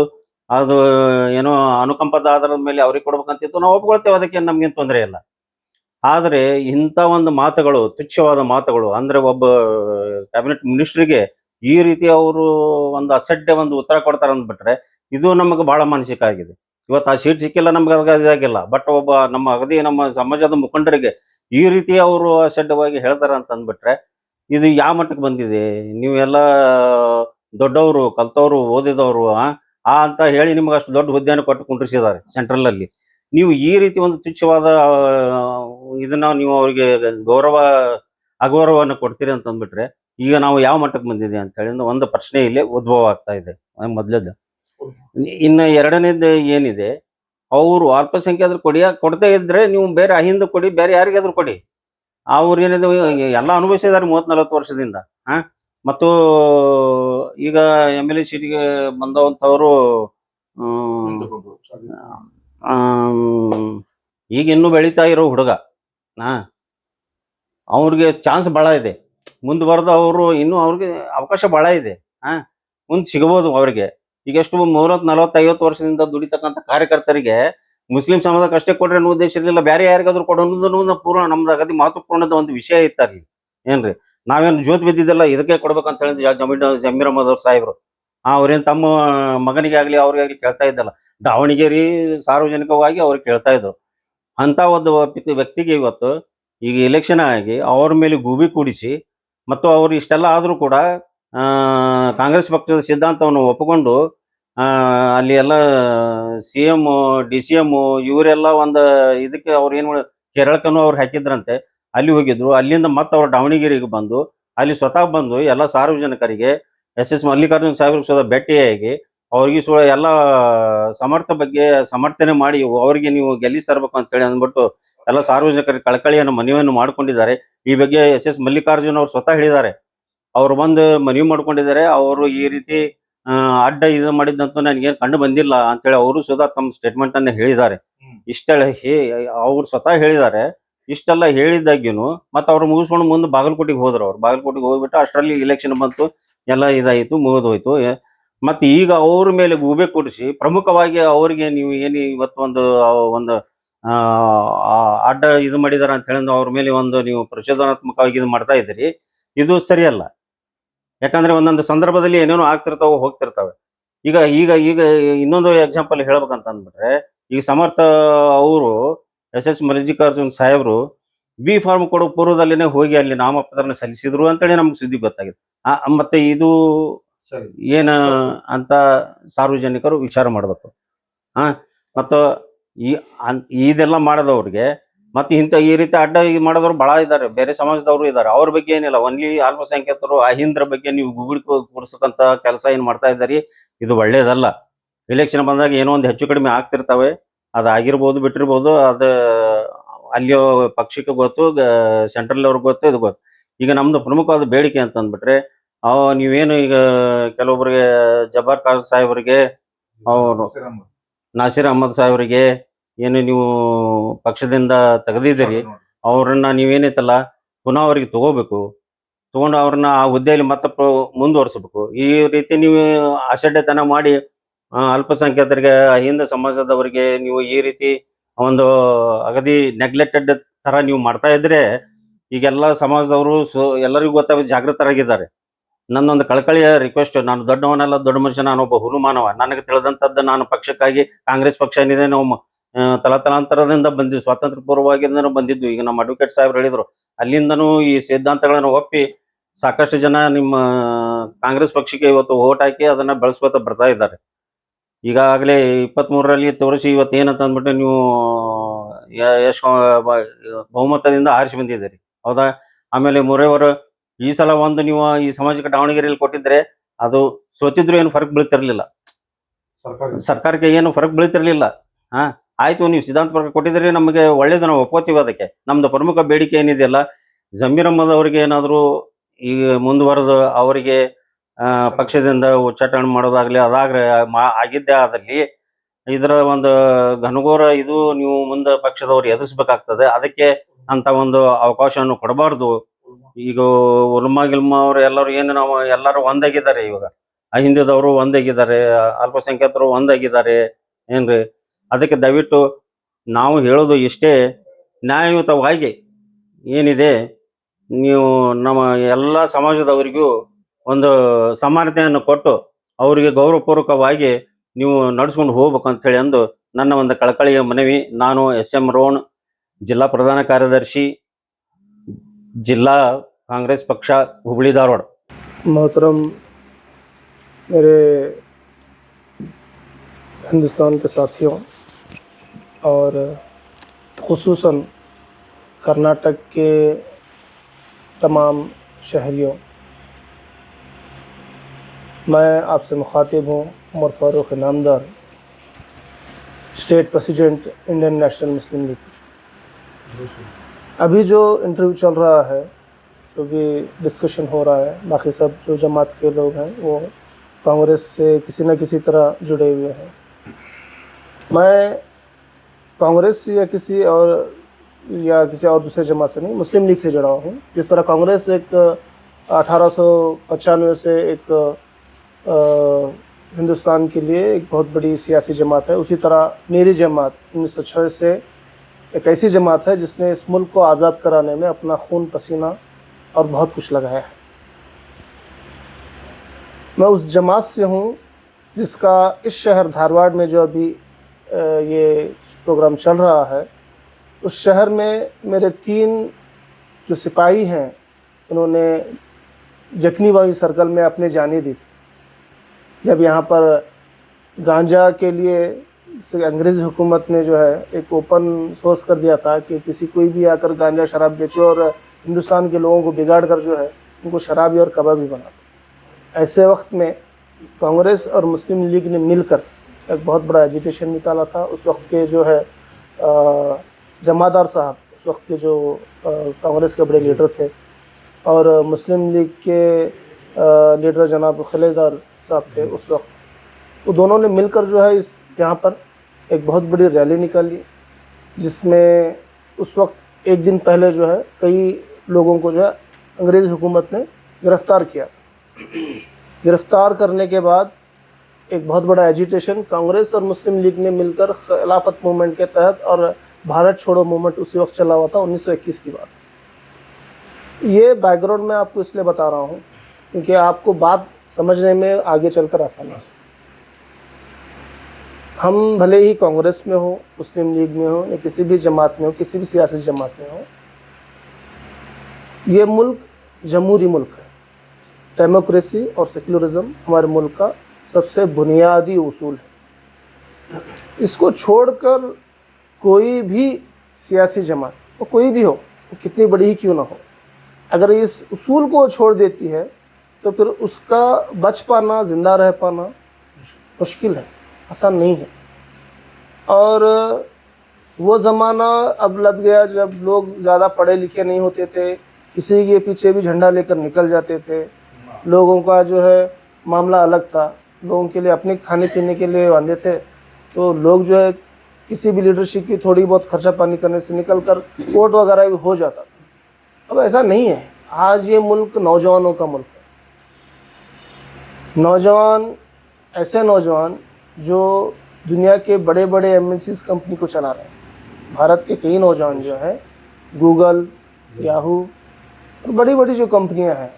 ಅದು ಏನೋ ಅನುಕಂಪದ ಆಧಾರದ ಮೇಲೆ ಅವ್ರಿಗೆ ಕೊಡ್ಬೇಕಂತಿತ್ತು, ನಾವು ಒಪ್ಕೊಳ್ತೇವೆ, ಅದಕ್ಕೆ ನಮ್ಗೇನು ತೊಂದರೆ ಇಲ್ಲ. ಆದರೆ ಇಂಥ ಒಂದು ಮಾತುಗಳು, ತುಚ್ಛವಾದ ಮಾತುಗಳು, ಅಂದರೆ ಒಬ್ಬ ಕ್ಯಾಬಿನೆಟ್ ಮಿನಿಸ್ಟ್ರಿಗೆ ಈ ರೀತಿ ಅವರು ಒಂದು ಅಸಡ್ಡೆ ಒಂದು ಉತ್ತರ ಕೊಡ್ತಾರೆ ಅಂದ್ಬಿಟ್ರೆ ಇದು ನಮಗೆ ಬಹಳ ಮಾನಸಿಕ ಆಗಿದೆ. ಇವತ್ತು ಆ ಸೀಟ್ ಸಿಕ್ಕಿಲ್ಲ ನಮ್ಗೆ ಇದಾಗಿಲ್ಲ, ಬಟ್ ಒಬ್ಬ ನಮ್ಮ ಸಮಾಜದ ಮುಖಂಡರಿಗೆ ಈ ರೀತಿ ಅವರು ಅಸಡ್ಡವಾಗಿ ಹೇಳ್ತಾರೆ ಅಂತ ಅಂದ್ಬಿಟ್ರೆ ಇದು ಯಾವ ಮಟ್ಟಕ್ಕೆ ಬಂದಿದೆ? ನೀವೆಲ್ಲ ದೊಡ್ಡವರು, ಕಲ್ತವ್ರು, ಓದಿದವರು ಅಂತ ಹೇಳಿ ನಿಮ್ಗೆ ಅಷ್ಟು ದೊಡ್ಡ ಹುದ್ದೆಯನ್ನು ಕೊಟ್ಟು ಕುಂಡ್ರಿಸಿದ್ದಾರೆ ಸೆಂಟ್ರಲ್ ಅಲ್ಲಿ. ನೀವು ಈ ರೀತಿ ಒಂದು ತುಚ್ಛವಾದ ಇದನ್ನ ನೀವು ಅವ್ರಿಗೆ ಗೌರವ ಅಗೌರವವನ್ನು ಕೊಡ್ತೀರಿ ಅಂತ ಅಂದ್ಬಿಟ್ರೆ ಈಗ ನಾವು ಯಾವ ಮಟ್ಟಕ್ಕೆ ಬಂದಿದೆ ಅಂತ ಹೇಳಿ ಒಂದು ಪ್ರಶ್ನೆ ಇಲ್ಲಿ ಉದ್ಭವ ಆಗ್ತಾ ಇದೆ ಮೊದಲದ್ದು. ಇನ್ನು ಎರಡನೇದು ಏನಿದೆ, ಅವರು ಅಲ್ಪಸಂಖ್ಯಾತರು ಕೊಡದೇ ಇದ್ರೆ ನೀವು ಬೇರೆ ಅಹಿಂದ ಕೊಡಿ, ಬೇರೆ ಯಾರಿಗಾದ್ರೂ ಕೊಡಿ. ಅವ್ರು ಏನಿದೆ ಎಲ್ಲ ಅನುಭವಿಸಿದ್ದಾರೆ 30-40 ವರ್ಷದಿಂದ. ಮತ್ತು ಈಗ MLA ಸೀಟಿಗೆ ಬಂದವಂಥವ್ರು ಈಗ ಇನ್ನೂ ಬೆಳೀತಾ ಇರೋ ಹುಡುಗ, ಅವ್ರಿಗೆ ಚಾನ್ಸ್ ಭಾಳ ಇದೆ. ಮುಂದುವರೆದು ಅವರು ಇನ್ನೂ ಅವ್ರಿಗೆ ಅವಕಾಶ ಭಾಳ ಇದೆ. ಮುಂದೆ ಸಿಗಬಹುದು ಅವ್ರಿಗೆ. ಈಗ ಎಷ್ಟು 30-40-50 ವರ್ಷದಿಂದ ದುಡಿತಕ್ಕಂಥ ಕಾರ್ಯಕರ್ತರಿಗೆ ಮುಸ್ಲಿಂ ಸಮಾಜಕ್ಕೆ ಅಷ್ಟೇ ಕೊಡ್ರಿ ಅನ್ನೋ ಉದ್ದೇಶ ಇರಲಿಲ್ಲ, ಬೇರೆ ಯಾರಿಗಾದ್ರೂ ಕೊಡೋದು ಪೂರ್ಣ ನಮ್ದು ಅಗದಿ ಮಹತ್ವಪೂರ್ಣದ ಒಂದು ವಿಷಯ ಇತ್ತಾರ್ಲಿ. ಏನ್ರಿ, ನಾವೇನು ಜೋತ್ ಬಿದ್ದಿದ್ದಲ್ಲ ಇದಕ್ಕೆ ಕೊಡ್ಬೇಕಂತ ಹೇಳಿದ್ ಜಮೀರ್ ಅಹಮದ್ ಅವ್ರ ಸಾಹೇಬ್ರು ಅವ್ರೇನ್ ತಮ್ಮ ಮಗನಿಗೆ ಆಗ್ಲಿ ಅವ್ರಿಗಾಗ್ಲಿ ಕೇಳ್ತಾ ಇದ್ದಲ್ಲ, ದಾವಣಗೆರೆ ಸಾರ್ವಜನಿಕವಾಗಿ ಅವ್ರಿಗೆ ಕೇಳ್ತಾ ಇದ್ರು. ಅಂತ ಒಂದು ವ್ಯಕ್ತಿಗೆ ಇವತ್ತು ಈಗ ಎಲೆಕ್ಷನ್ ಆಗಿ ಅವ್ರ ಮೇಲೆ ಗೂಬಿ ಕೂಡಿಸಿ ಮತ್ತು ಅವ್ರು ಇಷ್ಟೆಲ್ಲ ಆದರೂ ಕೂಡ ಕಾಂಗ್ರೆಸ್ ಪಕ್ಷದ ಸಿದ್ಧಾಂತವನ್ನು ಒಪ್ಪಿಕೊಂಡು ಅಲ್ಲಿ ಎಲ್ಲ CM DCM ಇವರೆಲ್ಲ ಒಂದು ಇದಕ್ಕೆ ಅವ್ರು ಏನು ಕೇರಳಕ್ಕೂ ಅವ್ರು ಹಾಕಿದ್ರಂತೆ. ಅಲ್ಲಿ ಹೋಗಿದ್ರು, ಅಲ್ಲಿಂದ ಮತ್ತೆ ಅವ್ರು ದಾವಣಗೆರೆಗೆ ಬಂದು ಅಲ್ಲಿ ಸ್ವತಃ ಬಂದು ಎಲ್ಲ ಸಾರ್ವಜನಿಕರಿಗೆ SS ಮಲ್ಲಿಕಾರ್ಜುನ್ ಸಾಹೇಬ್ರಿಗೆ ಸ್ವತಃ ಭೇಟಿಯಾಗಿ ಅವ್ರಿಗೆ ಎಲ್ಲ ಬಗ್ಗೆ ಸಮರ್ಥನೆ ಮಾಡಿ ಅವರಿಗೆ ನೀವು ಗೆಲ್ಲಿಸರ್ಬೇಕು ಅಂತ ಹೇಳಿ ಅಂದ್ಬಿಟ್ಟು ಎಲ್ಲ ಸಾರ್ವಜನಿಕರಿಗೆ ಕಳಕಳಿಯನ್ನು ಮನವಿಯನ್ನು ಮಾಡ್ಕೊಂಡಿದ್ದಾರೆ. ಈ ಬಗ್ಗೆ SS ಮಲ್ಲಿಕಾರ್ಜುನ್ ಅವ್ರು ಸ್ವತಃ ಹೇಳಿದ್ದಾರೆ. ಅವ್ರು ಬಂದು ಮನವಿ ಮಾಡ್ಕೊಂಡಿದ್ದಾರೆ. ಅವರು ಈ ರೀತಿ ಅಡ್ಡ ಇದು ಮಾಡಿದ್ದಂತೂ ನನಗೇನು ಕಂಡು ಬಂದಿಲ್ಲ ಅಂತೇಳಿ ಅವರು ಸ್ವತಃ ತಮ್ಮ ಸ್ಟೇಟ್ಮೆಂಟ್ ಅನ್ನ ಹೇಳಿದ್ದಾರೆ. ಇಷ್ಟೆಲ್ಲ ಅವ್ರು ಸ್ವತಃ ಹೇಳಿದ್ದಾರೆ. ಇಷ್ಟೆಲ್ಲ ಹೇಳಿದ್ದಾಗಿನು ಮತ್ತೆ ಅವ್ರು ಮುಗಿಸ್ಕೊಂಡು ಮುಂದೆ ಬಾಗಲಕೋಟೆಗೆ ಹೋದ್ರು. ಅವ್ರು ಬಾಗಲಕೋಟೆಗೆ ಹೋಗ್ಬಿಟ್ಟು ಅಷ್ಟರಲ್ಲಿ ಇಲೆಕ್ಷನ್ ಬಂತು, ಎಲ್ಲ ಇದಾಯಿತು, ಮುಗಿದೋಯ್ತು. ಮತ್ತೆ ಈಗ ಅವ್ರ ಮೇಲೆ ಗೂಬೆ ಕೂಡಿಸಿ ಪ್ರಮುಖವಾಗಿ ಅವ್ರಿಗೆ ನೀವು ಏನು ಇವತ್ತು ಒಂದು ಅಡ್ಡ ಇದು ಮಾಡಿದಾರ ಅಂತ ಹೇಳಿದ್ರೆ ಅವ್ರ ಮೇಲೆ ಒಂದು ನೀವು ಪ್ರಚೋದನಾತ್ಮಕವಾಗಿ ಇದು ಮಾಡ್ತಾ ಇದ್ದೀರಿ. ಇದು ಸರಿಯಲ್ಲ. ಯಾಕಂದ್ರೆ ಒಂದೊಂದು ಸಂದರ್ಭದಲ್ಲಿ ಏನೇನೋ ಆಗ್ತಿರ್ತಾವೆ, ಹೋಗ್ತಿರ್ತಾವೆ. ಈಗ ಈಗ ಈಗ ಇನ್ನೊಂದು ಎಕ್ಸಾಂಪಲ್ ಹೇಳ್ಬೇಕಂತ ಅಂದ್ಬಿಟ್ರೆ, ಈಗ ಸಮರ್ಥ ಅವರು SS ಮಲ್ಲಿಕಾರ್ಜುನ್ ಸಾಹೇಬ್ರು B ಫಾರ್ಮ್ ಕೊಡೋ ಪೂರ್ವದಲ್ಲಿನೇ ಹೋಗಿ ಅಲ್ಲಿ ನಾಮಪತ್ರನ ಸಲ್ಲಿಸಿದ್ರು ಅಂತೇಳಿ ನಮ್ಗೆ ಸುದ್ದಿ ಗೊತ್ತಾಗಿದೆ. ಮತ್ತೆ ಇದು ಏನ ಅಂತ ಸಾರ್ವಜನಿಕರು ವಿಚಾರ ಮಾಡ್ಬೇಕು. ಮತ್ತು ಇದೆಲ್ಲ ಮಾಡದವ್ರಿಗೆ ಮತ್ತೆ ಈ ರೀತಿ ಅಡ್ಡ ಇದು ಮಾಡೋದವ್ರು ಬಹಳ ಇದ್ದಾರೆ, ಬೇರೆ ಸಮಾಜದವರು ಇದ್ದಾರೆ. ಅವ್ರ ಬಗ್ಗೆ ಏನಿಲ್ಲ, ಓನ್ಲಿ ಅಲ್ಪಸಂಖ್ಯಾತರು ಅಹಿಂದ್ರ ಬಗ್ಗೆ ನೀವು ಗುಗುಳಿ ಕೂರಿಸಕ್ಕಂತ ಕೆಲಸ ಏನ್ ಮಾಡ್ತಾ ಇದ್ದಾರೆ, ಇದು ಒಳ್ಳೇದಲ್ಲ. ಎಲೆಕ್ಷನ್ ಬಂದಾಗ ಏನೋ ಒಂದು ಹೆಚ್ಚು ಕಡಿಮೆ ಆಗ್ತಿರ್ತವೆ, ಅದಾಗಿರ್ಬೋದು ಬಿಟ್ಟಿರ್ಬೋದು, ಅದು ಅಲ್ಲಿಯೋ ಪಕ್ಷಕ್ಕೆ ಗೊತ್ತು, ಸೆಂಟ್ರಲ್ ಅವ್ರಿಗೆ ಗೊತ್ತು, ಇದು ಗೊತ್ತು. ಈಗ ನಮ್ದು ಪ್ರಮುಖವಾದ ಬೇಡಿಕೆ ಅಂತ ಅಂದ್ಬಿಟ್ರೆ, ನೀವೇನು ಈಗ ಕೆಲವೊಬ್ಬರಿಗೆ ಜಬ್ಬಾರ್ ಖಾನ್ ಸಾಹೇಬರಿಗೆ, ಅವರು ನಾಸಿರ್ ಅಹಮದ್ ಸಾಹೇಬರಿಗೆ ಏನು ನೀವು ಪಕ್ಷದಿಂದ ತೆಗೆದಿದ್ದೀರಿ, ಅವ್ರನ್ನ ನೀವೇನೈತಲ್ಲ ಪುನಃ ಅವ್ರಿಗೆ ತಗೊಂಡು ಅವ್ರನ್ನ ಆ ಹುದ್ದೆಯಲ್ಲಿ ಮತ್ತೆ ಮುಂದುವರಿಸಬೇಕು. ಈ ರೀತಿ ನೀವು ಅಸಡ್ಡೆತನ ಮಾಡಿ ಅಲ್ಪಸಂಖ್ಯಾತರಿಗೆ, ಹಿಂದೂ ಸಮಾಜದವರಿಗೆ ನೀವು ಈ ರೀತಿ ಒಂದು ಅಗದಿ ನೆಗ್ಲೆಕ್ಟೆಡ್ ತರ ನೀವು ಮಾಡ್ತಾ ಇದ್ರೆ ಈಗೆಲ್ಲ ಸಮಾಜದವರು ಎಲ್ಲರಿಗೂ ಗೊತ್ತಾಗ ಜಾಗೃತರಾಗಿದ್ದಾರೆ. ನನ್ನೊಂದು ಕಳಕಳಿಯ ರಿಕ್ವೆಸ್ಟ್, ನಾನು ದೊಡ್ಡವನಲ್ಲ, ದೊಡ್ಡ ಮನುಷ್ಯ, ನಾನೊಬ್ಬ ಹುರು ಮಾನವ. ನನಗೆ ತಿಳಿದಂಥದ್ದು, ನಾನು ಪಕ್ಷಕ್ಕಾಗಿ ಕಾಂಗ್ರೆಸ್ ಪಕ್ಷ ಏನಿದೆ ನಾವು ತಲಾಂತರದಿಂದ ಬಂದಿದ್ದು, ಸ್ವಾತಂತ್ರ್ಯ ಪೂರ್ವವಾಗಿಂದನೂ ಬಂದಿದ್ದು. ಈಗ ನಮ್ಮ ಅಡ್ವೊಕೇಟ್ ಸಾಹೇಬ್ರು ಹೇಳಿದ್ರು, ಅಲ್ಲಿಂದನೂ ಈ ಸಿದ್ಧಾಂತಗಳನ್ನು ಒಪ್ಪಿ ಸಾಕಷ್ಟು ಜನ ನಿಮ್ಮ ಕಾಂಗ್ರೆಸ್ ಪಕ್ಷಕ್ಕೆ ಇವತ್ತು ಓಟ್ ಹಾಕಿ ಅದನ್ನ ಬೆಳೆಸ್ಕೊತ ಬರ್ತಾ ಇದ್ದಾರೆ. ಈಗಾಗಲೇ 23ರಲ್ಲಿ ತೋರಿಸಿ ಇವತ್ತು ಏನಂತ ಅಂದ್ಬಿಟ್ಟು ನೀವು ಎಷ್ಟು ಬಹುಮತದಿಂದ ಆರಿಸಿ ಬಂದಿದ್ದೀರಿ, ಹೌದಾ? ಆಮೇಲೆ ಮೂರೇವರು ಈ ಸಲ ಒಂದು ನೀವು ಈ ಸಮಾಜಕ್ಕೆ ದಾವಣಗೆರೆಯಲ್ಲಿ ಕೊಟ್ಟಿದ್ರೆ ಅದು ಸೋತಿದ್ರು ಏನು ಫರಕ್ ಬೀಳ್ತಿರ್ಲಿಲ್ಲ, ಸರ್ಕಾರಕ್ಕೆ ಏನು ಫರಕ್ ಬೀಳ್ತಿರ್ಲಿಲ್ಲ. ಆಯ್ತು, ನೀವು ಸಿದ್ಧಾಂತ ಪ್ರಕಾರ ಕೊಟ್ಟಿದ್ರೆ ನಮಗೆ ಒಳ್ಳೇದು, ನಾವು ಒಪ್ಕೋತೀವಿ. ಅದಕ್ಕೆ ನಮ್ದು ಪ್ರಮುಖ ಬೇಡಿಕೆ ಏನಿದೆಯಲ್ಲ, ಜಮೀರ್ ಅಹಮದ್ ಅವ್ರಿಗೆ ಏನಾದ್ರು ಈಗ ಮುಂದುವರೆದು ಅವರಿಗೆ ಪಕ್ಷದಿಂದ ಉಚ್ಚಾಟನೆ ಮಾಡೋದಾಗ್ಲಿ ಆಗಿದ್ದೇ ಆದಲ್ಲಿ ಇದರ ಒಂದು ಘನಘೋರ ಇದು ನೀವು ಮುಂದೆ ಪಕ್ಷದವ್ರು ಎದುರಿಸ್ಬೇಕಾಗ್ತದೆ. ಅದಕ್ಕೆ ಅಂತ ಒಂದು ಅವಕಾಶವನ್ನು ಕೊಡಬಾರ್ದು. ಈಗ ಉಲ್ಮಾ ಗಿಲ್ಮಾ ಅವ್ರು ಎಲ್ಲರೂ ಏನು ನಾವು ಎಲ್ಲರೂ ಒಂದಾಗಿದ್ದಾರೆ. ಇವಾಗ ಅಹಿಂದದವರು ಒಂದಾಗಿದ್ದಾರೆ, ಅಲ್ಪಸಂಖ್ಯಾತರು ಒಂದಾಗಿದ್ದಾರೆ ಏನ್ರಿ. ಅದಕ್ಕೆ ದಯವಿಟ್ಟು ನಾವು ಹೇಳೋದು ಇಷ್ಟೇ, ನ್ಯಾಯಯುತವಾಗಿ ಏನಿದೆ ನೀವು ನಮ್ಮ ಎಲ್ಲ ಸಮಾಜದವರಿಗೂ ಒಂದು ಸಮಾನತೆಯನ್ನು ಕೊಟ್ಟು ಅವರಿಗೆ ಗೌರವಪೂರ್ವಕವಾಗಿ ನೀವು ನಡೆಸ್ಕೊಂಡು ಹೋಗ್ಬೇಕಂತ ಹೇಳಿ ಅಂದು ನನ್ನ ಒಂದು ಕಳಕಳಿಯ ಮನವಿ. ನಾನು SM ರೋಣ, ಜಿಲ್ಲಾ ಪ್ರಧಾನ ಕಾರ್ಯದರ್ಶಿ, जिला कांग्रेस पक्षा हुबली धारवाड़। मोहतरम मेरे हिंदुस्तान के साथियों और खुसूसन कर्नाटक के तमाम शहरियों, मैं आपसे मुखातिब हूँ Umar Farooq Inamdar, state president Indian National Muslim League. अभी जो इंटरव्यू चल रहा है, जो भी डिस्कशन हो रहा है, बाकी सब जो जमात के लोग हैं वो कांग्रेस से किसी न किसी तरह जुड़े हुए हैं। मैं कांग्रेस या किसी और दूसरे जमात से नहीं, मुस्लिम लीग से जुड़ा हूँ। जिस तरह कांग्रेस एक 1895 से एक हिंदुस्तान के लिए एक बहुत बड़ी सियासी जमात है, उसी तरह मेरी जमात 1906 से एक ऐसी जमात है जिसने इस मुल्क को आज़ाद कराने में अपना खून पसीना और बहुत कुछ लगाया है। मैं उस जमात से हूँ जिसका इस शहर धारवाड़ में जो अभी ये प्रोग्राम चल रहा है, उस शहर में मेरे 3 जो सिपाही हैं, उन्होंने जखनीबाई सर्कल में अपने जानें दी थी। जब यहाँ पर गांजा के लिए अंग्रेज़ हुकूमत ने जो है एक ओपन सोर्स कर दिया था कि किसी कोई भी आकर गांजा शराब बेचे और हिंदुस्तान के लोगों को बिगाड़ कर जो है उनको शराबी और कबाबी बना दे। ऐसे वक्त में कांग्रेस और मुस्लिम लीग ने मिलकर एक बहुत बड़ा एजिटेशन निकाला था। उस वक्त के जो है जमादार साहब, उस वक्त के जो कांग्रेस के बड़े लीडर थे, और मुस्लिम लीग के लीडर जनाब खलेदार साहब थे उस वक्त, वो दोनों ने मिलकर जो है इस यहाँ पर एक बहुत बड़ी रैली निकाली, जिसमें उस वक्त एक दिन पहले जो है कई लोगों को जो है अंग्रेज़ हुकूमत ने गिरफ़्तार किया। गिरफ़्तार करने के बाद एक बहुत बड़ा एजिटेशन कांग्रेस और मुस्लिम लीग ने मिलकर खिलाफत मूवमेंट के तहत, और भारत छोड़ो मूवमेंट उसी वक्त चला हुआ था 1921 की बात। ये बैकग्राउंड मैं आपको इसलिए बता रहा हूँ क्योंकि आपको बात समझने में आगे चलकर आसानी है। हम भले ही कांग्रेस में हो, मुस्लिम लीग में हो, या किसी भी जमात में हो, किसी भी सियासी जमात में हो, ये मुल्क जमहूरी मुल्क है। डेमोक्रेसी और सेक्युलरिज्म हमारे मुल्क का सबसे बुनियादी उसूल है। इसको छोड़कर कोई भी सियासी जमात, वो कोई भी हो, वो कितनी बड़ी ही क्यों ना हो, अगर इस उसूल को छोड़ देती है तो फिर उसका बच पाना, ज़िंदा रह पाना मुश्किल है, आसान नहीं है। और वो ज़माना अब लग गया जब लोग ज़्यादा पढ़े लिखे नहीं होते थे, किसी के पीछे भी झंडा लेकर निकल जाते थे। लोगों का जो है मामला अलग था, लोगों के लिए अपने खाने पीने के लिए वांदे थे, तो लोग जो है किसी भी लीडरशिप की थोड़ी बहुत खर्चा पानी करने से निकल कर वोट वगैरह भी हो जाता था। अब ऐसा नहीं है। आज ये मुल्क नौजवानों का मुल्क है। नौजवान, ऐसे नौजवान जो दुनिया के बड़े बड़े MNCs कंपनी को चला रहे हैं। भारत के कई नौजवान जो हैं गूगल, याहू और बड़ी बड़ी जो कंपनियां हैं,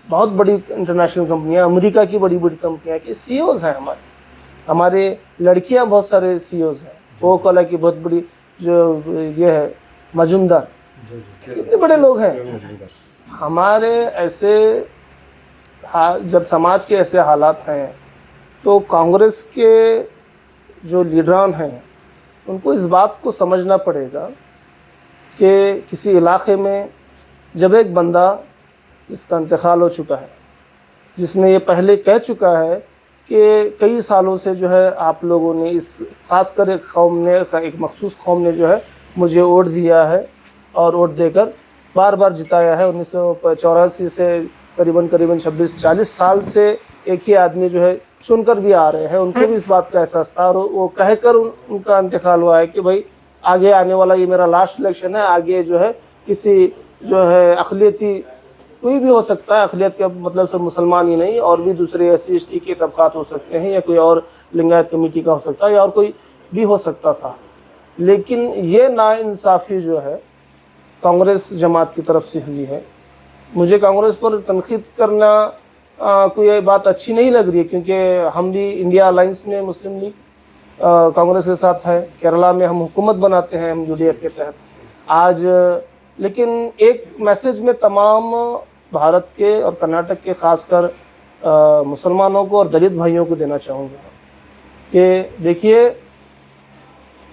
बहुत बड़ी इंटरनेशनल कंपनियां, अमेरिका की बड़ी बड़ी कंपनियां के CEOs हैं। हमारे लड़कियां बहुत सारे CEOs हैं। कोका की बहुत बड़ी जो ये है मजुमदार, कितने बड़े लोग हैं। हमारे ऐसे जब समाज के ऐसे हालात हैं तो कांग्रेस के जो लीडरान हैं उनको इस बात को समझना पड़ेगा कि किसी इलाके में जब एक बंदा जिसका इंतकाल हो चुका है, जिसने ये पहले कह चुका है कि कई सालों से जो है आप लोगों ने इस खासकर एक कौम ने, एक मखसूस कौम ने जो है मुझे वोट दिया है और वोट देकर बार बार जिताया है। 1984 से करीबन 26-40 साल से एक ही आदमी जो है चुनकर भी आ रहे हैं, उनको भी इस बात का एहसास था और वो कहकर उनका इंतकाल हुआ है कि भाई आगे आने वाला ये मेरा लास्ट इलेक्शन है। आगे जो है किसी जो है अक़लियती कोई भी हो सकता है, अक़लियत का मतलब सिर्फ मुसलमान ही नहीं, और भी दूसरे SC/ST के तबक़ात हो सकते हैं, या कोई और लिंगायत कमेटी का हो सकता है, या और कोई भी हो सकता था। लेकिन ये नाइंसाफ़ी जो है कांग्रेस जमात की तरफ से हुई है। मुझे कांग्रेस पर तनकीद करना कोई बात अच्छी नहीं लग रही है, क्योंकि हम भी इंडिया अलायंस में मुस्लिम लीग कांग्रेस के साथ है। केरला में हम हुकूमत बनाते हैं, हम UDF के तहत आज। लेकिन एक मैसेज में तमाम भारत के और कर्नाटक के ख़ासकर मुसलमानों को और दलित भाइयों को देना चाहूँगा कि देखिए,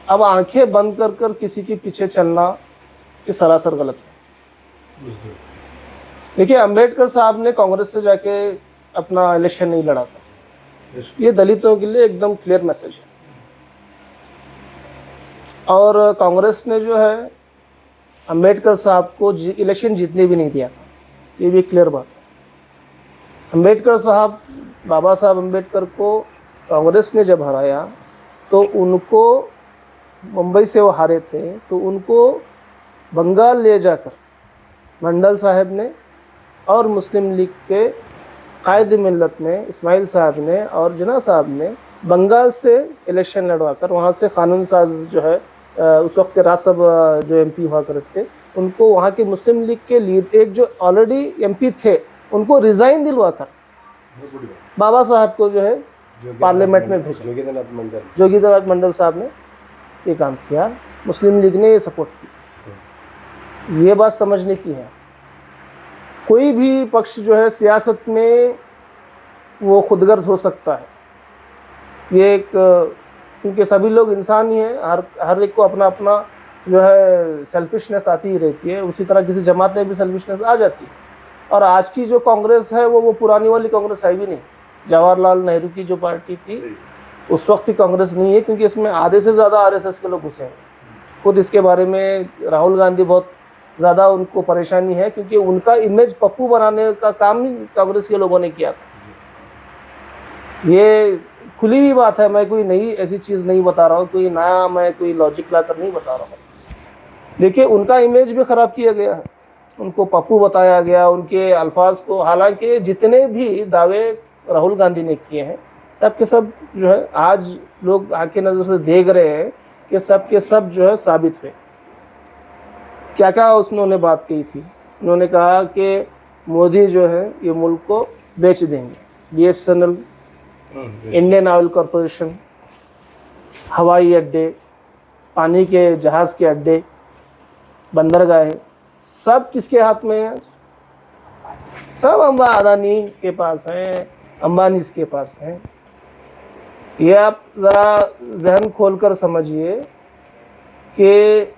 अब आंखें बंद कर कर किसी के पीछे चलना ये सरासर गलत है। देखिए, अंबेडकर साहब ने कांग्रेस से जाके अपना इलेक्शन नहीं लड़ा था, ये दलितों के लिए एकदम क्लियर मैसेज है। और कांग्रेस ने जो है अंबेडकर साहब को इलेक्शन जीतने भी नहीं दिया था, ये भी क्लियर बात है। अंबेडकर साहब, बाबा साहब अंबेडकर को कांग्रेस ने जब हराया तो उनको, मुंबई से वो हारे थे, तो उनको बंगाल ले जाकर मंडल साहब ने और मुस्लिम लीग के कायद मिल्लत ने, इस्माइल साहब ने और जिन्ना साहब ने बंगाल से इलेक्शन लड़वाकर वहाँ से कानून साज जो है उस वक्त के राज्यसभा जो एमपी हुआ करते थे, उनको वहाँ के मुस्लिम लीग के लीड, एक जो ऑलरेडी एमपी थे, उनको रिजाइन दिलवाकर बाबा साहब को जो है पार्लियामेंट में भेजा। जोगींद्रनाथ मंडल साहब ने ये काम किया, मुस्लिम लीग ने ये सपोर्ट किया। ये बात समझने की है। कोई भी पक्ष जो है सियासत में वो खुदगर्ज हो सकता है, ये एक, क्योंकि सभी लोग इंसान ही हैं, हर एक को अपना अपना जो है सेल्फिशनेस आती ही रहती है। उसी तरह किसी जमात में भी सेल्फिशनेस आ जाती है। और आज की जो कांग्रेस है वो पुरानी वाली कांग्रेस है भी नहीं। जवाहरलाल नेहरू की जो पार्टी थी उस वक्त की कांग्रेस नहीं है, क्योंकि इसमें आधे से ज़्यादा आरएसएस के लोग घुसे हैं। खुद इसके बारे में राहुल गांधी बहुत ज़्यादा उनको परेशानी है, क्योंकि उनका इमेज पप्पू बनाने का काम ही कांग्रेस के लोगों ने किया था। ये खुली हुई बात है, मैं कोई नई ऐसी चीज़ नहीं बता रहा हूँ, कोई नया मैं कोई लॉजिक लाकर नहीं बता रहा हूँ। देखिए, उनका इमेज भी ख़राब किया गया है, उनको पप्पू बताया गया, उनके अल्फाज को, हालांकि जितने भी दावे राहुल गांधी ने किए हैं सब के सब जो है आज लोग आंखें नज़र से देख रहे हैं कि सब के सब जो है साबित हुए। क्या क्या उन्होंने बात कही थी, उन्होंने कहा कि मोदी जो है ये मुल्क को बेच देंगे, BSNL, इंडियन ऑयल कॉरपोरेशन, हवाई अड्डे, पानी के जहाज़ के अड्डे, बंदरगाहें, सब किसके हाथ में है? सब अदानी के पास हैं, अंबानी के पास हैं। ये आप ज़रा जहन खोलकर समझिए कि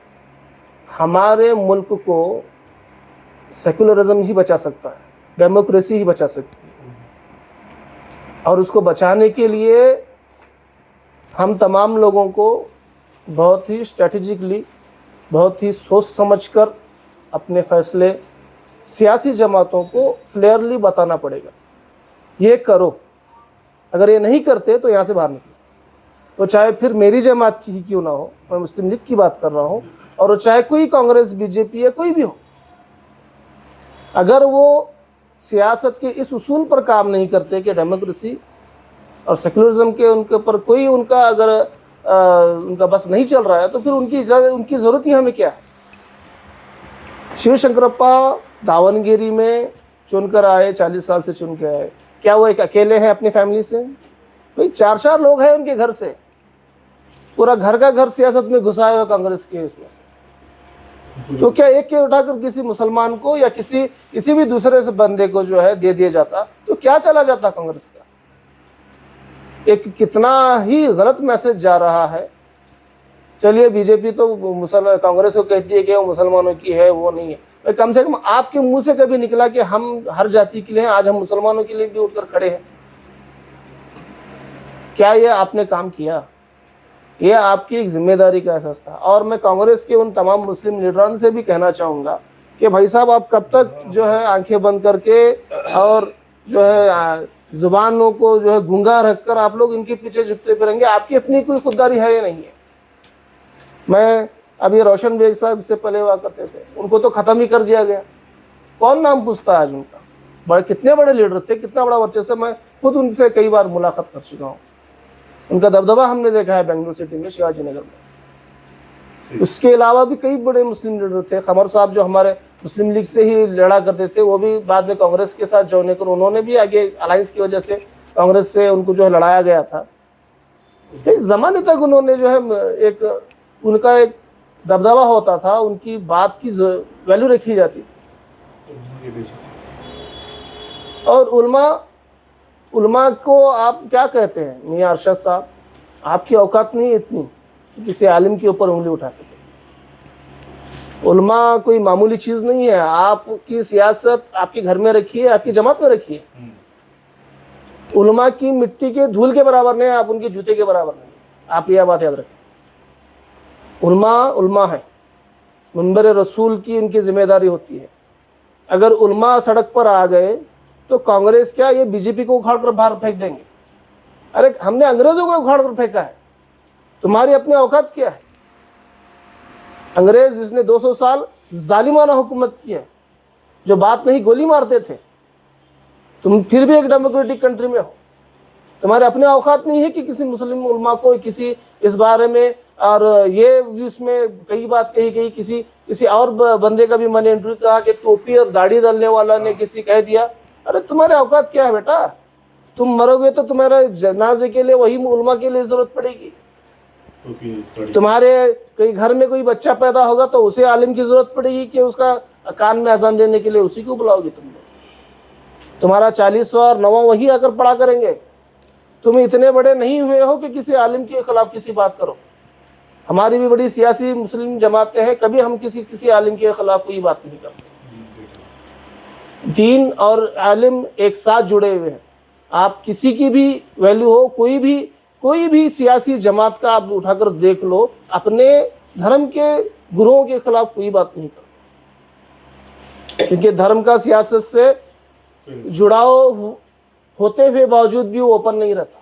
हमारे मुल्क को सेकुलरिज्म ही बचा सकता है, डेमोक्रेसी ही बचा सकती है। और उसको बचाने के लिए हम तमाम लोगों को बहुत ही स्ट्रेटेजिकली, बहुत ही सोच समझकर अपने फैसले सियासी जमातों को क्लियरली बताना पड़ेगा, ये करो। अगर ये नहीं करते तो यहाँ से बाहर निकलो। तो चाहे फिर मेरी जमात की ही क्यों ना हो, मैं मुस्लिम लीग की बात कर रहा हूँ, और वो चाहे कोई कांग्रेस, बीजेपी या कोई भी हो, अगर वो सियासत के इस उसूल पर काम नहीं करते कि डेमोक्रेसी और सेकुलरिज्म के उनके ऊपर कोई उनका अगर उनका बस नहीं चल रहा है, तो फिर उनकी ज़रूरत ही हमें क्या है? शिव शंकरप्पा दावनगिरी में चुनकर आए, 40 साल से चुन के आए। क्या वो एक अकेले हैं अपनी फैमिली से? भाई 4-4 लोग हैं उनके घर से, पूरा घर का घर सियासत में घुसाए हुए कांग्रेस के इसमें से। तो क्या एक के उठाकर किसी मुसलमान को या किसी भी दूसरे से बंदे को जो है दे दिया जाता तो क्या चला जाता कांग्रेस का? एक कितना ही गलत मैसेज जा रहा है। चलिए, बीजेपी तो कांग्रेस को कहती है कि वो मुसलमानों की है, वो नहीं है। कम से कम आपके मुंह से कभी निकला कि हम हर जाति के लिए हैं, आज हम मुसलमानों के लिए भी उठकर खड़े हैं? क्या ये आपने काम किया? ये आपकी एक जिम्मेदारी का एहसास था। और मैं कांग्रेस के उन तमाम मुस्लिम लीडरान से भी कहना चाहूँगा कि भाई साहब, आप कब तक जो है आंखें बंद करके और जो है जुबानों को जो है गूंगा रखकर आप लोग इनके पीछे झुकते फिरेंगे? आपकी अपनी कोई खुददारी है या नहीं है? मैं अभी रोशन बेग साहब इससे पहले हुआ करते थे, उनको तो ख़त्म ही कर दिया गया। कौन नाम पूछता है आज उनका? कितने बड़े लीडर थे, कितना बड़ा वर्चस्व। मैं खुद उनसे कई बार मुलाकात कर चुका हूँ। उनका दबदबा हमने देखा है बेंगलुरु सिटी में, शिवाजी नगर में। उसके अलावा भी कई बड़े मुस्लिम लीडर थे। खमर साहब जो हमारे मुस्लिम लीग से ही लड़ा करते थे, वो भी बाद में कांग्रेस के साथ ज्वाइन कर, उन्होंने भी आगे अलायंस की वजह से कांग्रेस से उनको जो है लड़ाया गया था। कई ज़माने तक उन्होंने जो है उनका एक दबदबा होता था, उनकी बात की वैल्यू रखी जाती थी। और उलमा को आप क्या कहते हैं? मियां अरशद साहब, आपकी औकात नहीं है इतनी कि किसी आलिम के ऊपर उंगली उठा सके। उलमा कोई मामूली चीज नहीं है। आपकी सियासत आपके घर में रखिए, आपकी जमात में रखिए। उलमा की मिट्टी के धूल के बराबर नहीं है, आप उनके जूते के बराबर नहीं। आप यह बात याद रखें। उलमा उलमा है, मंबर रसूल की उनकी जिम्मेदारी होती है। अगर उलमा सड़क पर आ गए तो कांग्रेस क्या ये बीजेपी को उखाड़ कर बाहर फेंक देंगे? अरे हमने अंग्रेजों को उखाड़ कर फेंका है, तुम्हारी अपनी औकात क्या है? अंग्रेज जिसने 200 साल जालिमाना हुकूमत की है, जो बात नहीं गोली मारते थे, तुम फिर भी एक डेमोक्रेटिक कंट्री में हो। तुम्हारे अपने औकात नहीं है कि किसी मुस्लिम उलमा को किसी इस बारे में, और ये भी उसमें कई बात कही गई, किसी और बंदे का भी मैंने इंटरव्यू कहा कि टोपी और दाढ़ी डालने वाला ने किसी कह दिया, अरे तुम्हारे औकात क्या है बेटा? तुम मरोगे तो तुम्हारे जनाजे के लिए वही उलमा के लिए जरूरत पड़ेगी। तुम्हारे कई घर में कोई बच्चा पैदा होगा तो उसे आलिम की जरूरत पड़ेगी कि उसका कान में अजान देने के लिए उसी को बुलाओगे तुम लोग। तुम्हारा 40वां और 9वां वही आकर पढ़ा करेंगे। तुम इतने बड़े नहीं हुए हो कि किसी आलिम के खिलाफ किसी बात करो। हमारी भी बड़ी सियासी मुस्लिम जमातें हैं, कभी हम किसी आलिम के खिलाफ कोई बात नहीं करते। दीन और आलिम एक साथ जुड़े हुए हैं। आप किसी की भी वैल्यू हो, कोई भी सियासी जमात का आप उठाकर देख लो, अपने धर्म के गुरुओं के खिलाफ कोई बात नहीं करते, क्योंकि धर्म का सियासत से जुड़ाव होते हुए बावजूद भी वो ओपन नहीं रहता।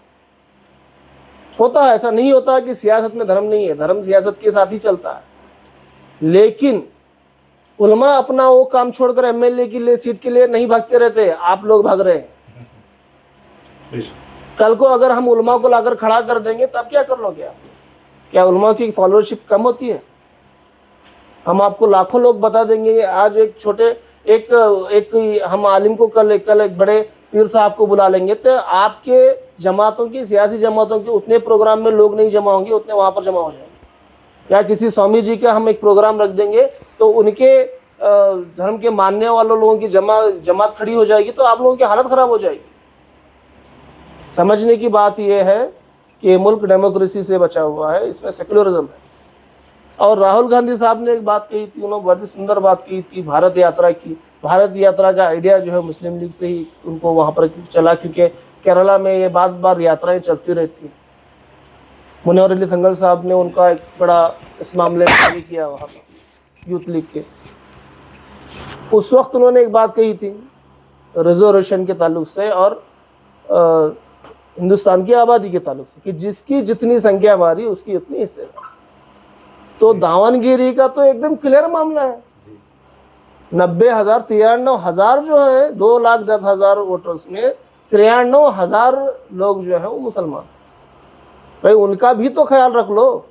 होता है, ऐसा नहीं होता कि सियासत में धर्म नहीं है, धर्म सियासत के साथ ही चलता है। लेकिन उलमा अपना वो काम छोड़कर एमएलए के लिए, सीट के लिए नहीं भागते रहते। आप लोग भाग रहे हैं। कल को अगर हम उलमा को लाकर खड़ा कर देंगे तब क्या कर लोगे आप? क्या उलमा की फॉलोअरशिप कम होती है? हम आपको लाखों लोग बता देंगे। आज एक छोटे एक हम आलिम को कल एक बड़े पीर साहब को बुला लेंगे तो आपके जमातों की, सियासी जमातों के उतने प्रोग्राम में लोग नहीं जमा होंगे, उतने वहां पर जमा हो जाएंगे। या किसी स्वामी जी का हम एक प्रोग्राम रख देंगे तो उनके धर्म के मानने वालों लोगों की जमात खड़ी हो जाएगी, तो आप लोगों की हालत खराब हो जाएगी। समझने की बात यह है कि मुल्क डेमोक्रेसी से बचा हुआ है, इसमें सेक्युलरिज्म है। और राहुल गांधी साहब ने एक बात कही थी, उन्होंने बड़ी सुंदर बात कही थी भारत यात्रा की। भारत यात्रा का आइडिया जो है मुस्लिम लीग से ही उनको वहां पर चला, क्योंकि केरला में ये बार यात्राएं चलती रहती हैं। मुनव्वर अली थंगल साहब ने उनका एक बड़ा इस मामले में कार्य किया वहाँ पर यूथ लीग के। उस वक्त उन्होंने एक बात कही थी रिजर्वेशन के ताल्लुक से और हिंदुस्तान की आबादी के ताल्लुक से कि जिसकी जितनी संख्या हमारी उसकी उतनी हिस्सेदारी। तो दावनगिरी का तो एकदम क्लियर मामला है। 90,000 93,000 जो है, 2,10,000 वोटर्स में 93,000 लोग जो है वो मुसलमान। भाई उनका भी तो ख्याल रख लो।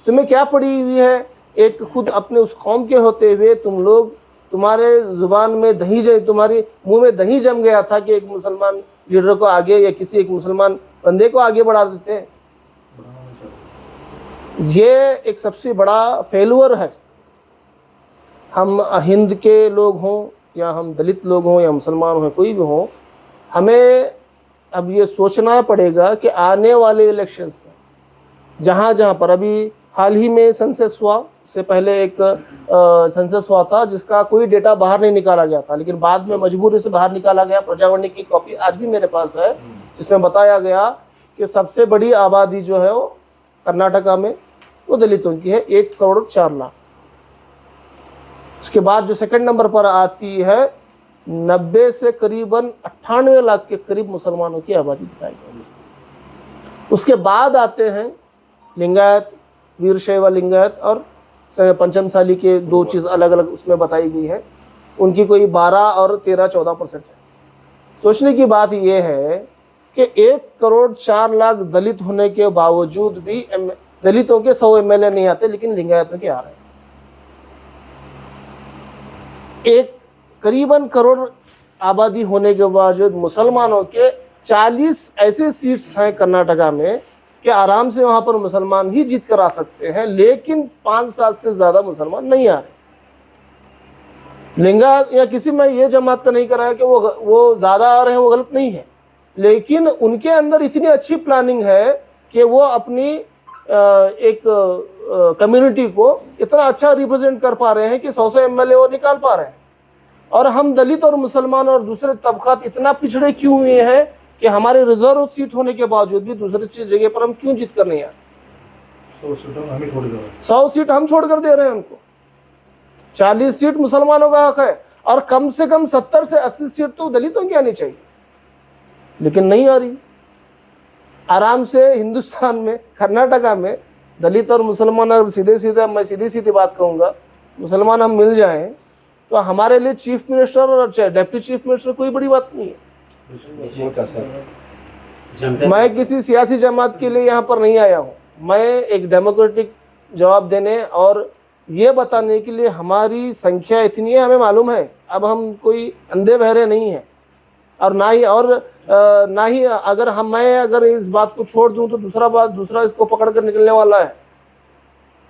तुम्हें क्या पड़ी हुई है? एक खुद अपने उस कौम के होते हुए तुम लोग, तुम्हारे जुबान में तुम्हारे मुंह में दही जम गया था कि एक मुसलमान लीडर को आगे या किसी एक मुसलमान बंदे को आगे बढ़ा देते हैं। ये एक सबसे बड़ा फेलुअर है। हम हिंद के लोग हों या हम दलित लोग हों या मुसलमान हों, कोई भी हो, हमें अब ये सोचना पड़ेगा कि आने वाले इलेक्शंस में जहाँ पर अभी हाल ही में सेंसस हुआ, उससे पहले एक सेंसस हुआ था जिसका कोई डेटा बाहर नहीं निकाला गया था, लेकिन बाद में मजबूरी से बाहर निकाला गया। प्रजावाणी की कॉपी आज भी मेरे पास है, जिसमें बताया गया कि सबसे बड़ी आबादी जो है वो कर्नाटका में वो दलितों की है, 1,04,00,000। उसके बाद जो सेकंड नंबर पर आती है 90 से करीबन 98 लाख के करीब मुसलमानों की आबादी दिखाई गई। उसके बाद आते हैं लिंगायत, वीरशैव लिंगायत और पंचमसाली के दो चीज़ अलग अलग उसमें बताई गई है। उनकी कोई 12 और 13-14% है। सोचने की बात यह है कि 1,04,00,000 दलित होने के बावजूद भी दलितों के 100 MLA नहीं आते, लेकिन लिंगायतों के आ रहे हैं। एक करीबन करोड़ आबादी होने के बावजूद मुसलमानों के 40 ऐसे सीट्स हैं कर्नाटका में कि आराम से वहां पर मुसलमान ही जीत कर आ सकते हैं, लेकिन 5-7 से ज्यादा मुसलमान नहीं आ रहे। लिंगायत या किसी में ये जमात का नहीं कर रहा है कि वो ज्यादा आ रहे हैं, वो गलत नहीं है, लेकिन उनके अंदर इतनी अच्छी प्लानिंग है कि वो अपनी एक कम्युनिटी को इतना अच्छा रिप्रेजेंट कर पा रहे हैं कि 100 एमएलए वो निकाल पा रहे हैं। और हम दलित और मुसलमान और दूसरे तबकात इतना पिछड़े क्यों हुए हैं कि हमारे रिजर्व सीट होने के बावजूद भी दूसरी जगह पर हम क्यों जीत कर नहीं आए? 100 सीट हम छोड़कर दे रहे हैं उनको। 40 सीट मुसलमानों का हक है और कम से कम 70 से 80 सीट तो दलितों की आनी चाहिए, लेकिन नहीं आ रही। आराम से हिंदुस्तान में, कर्नाटका में दलित और मुसलमान, अगर मैं सीधी सीधी बात कहूँगा, मुसलमान हम मिल जाएं तो हमारे लिए चीफ मिनिस्टर और डिप्टी चीफ मिनिस्टर कोई बड़ी बात नहीं है। मैं किसी सियासी जमात के लिए यहाँ पर नहीं आया हूँ, मैं एक डेमोक्रेटिक जवाब देने और ये बताने के लिए हमारी संख्या इतनी है, हमें मालूम है। अब हम कोई अंधे बहरे नहीं हैं और ना ही अगर मैं अगर इस बात को छोड़ दूं तो दूसरा इसको पकड़ कर निकलने वाला है।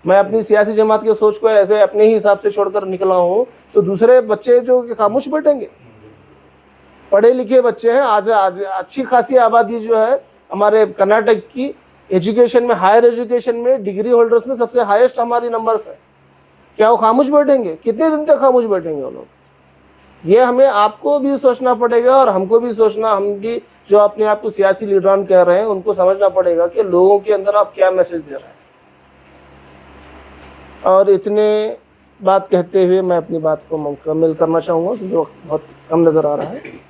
मैं अपनी सियासी जमात की सोच को ऐसे अपने ही हिसाब से छोड़कर निकला हूं तो दूसरे बच्चे जो खामोश बैठेंगे। पढ़े लिखे बच्चे हैं, आज अच्छी खासी आबादी जो है हमारे कर्नाटक की एजुकेशन में, हायर एजुकेशन में, डिग्री होल्डर्स में सबसे हाईएस्ट हमारी नंबर्स है। क्या वो खामोश बैठेंगे? कितने दिन तक खामोश बैठेंगे वो लोग? ये हमें आपको भी सोचना पड़ेगा और हमको भी सोचना, हम भी जो अपने आप को सियासी लीडरान कह रहे हैं उनको समझना पड़ेगा कि लोगों के अंदर आप क्या मैसेज दे रहे हैं। और इतने बात कहते हुए मैं अपनी बात को मुकम्मल करना चाहूँगा क्योंकि वक्त बहुत कम नज़र आ रहा है।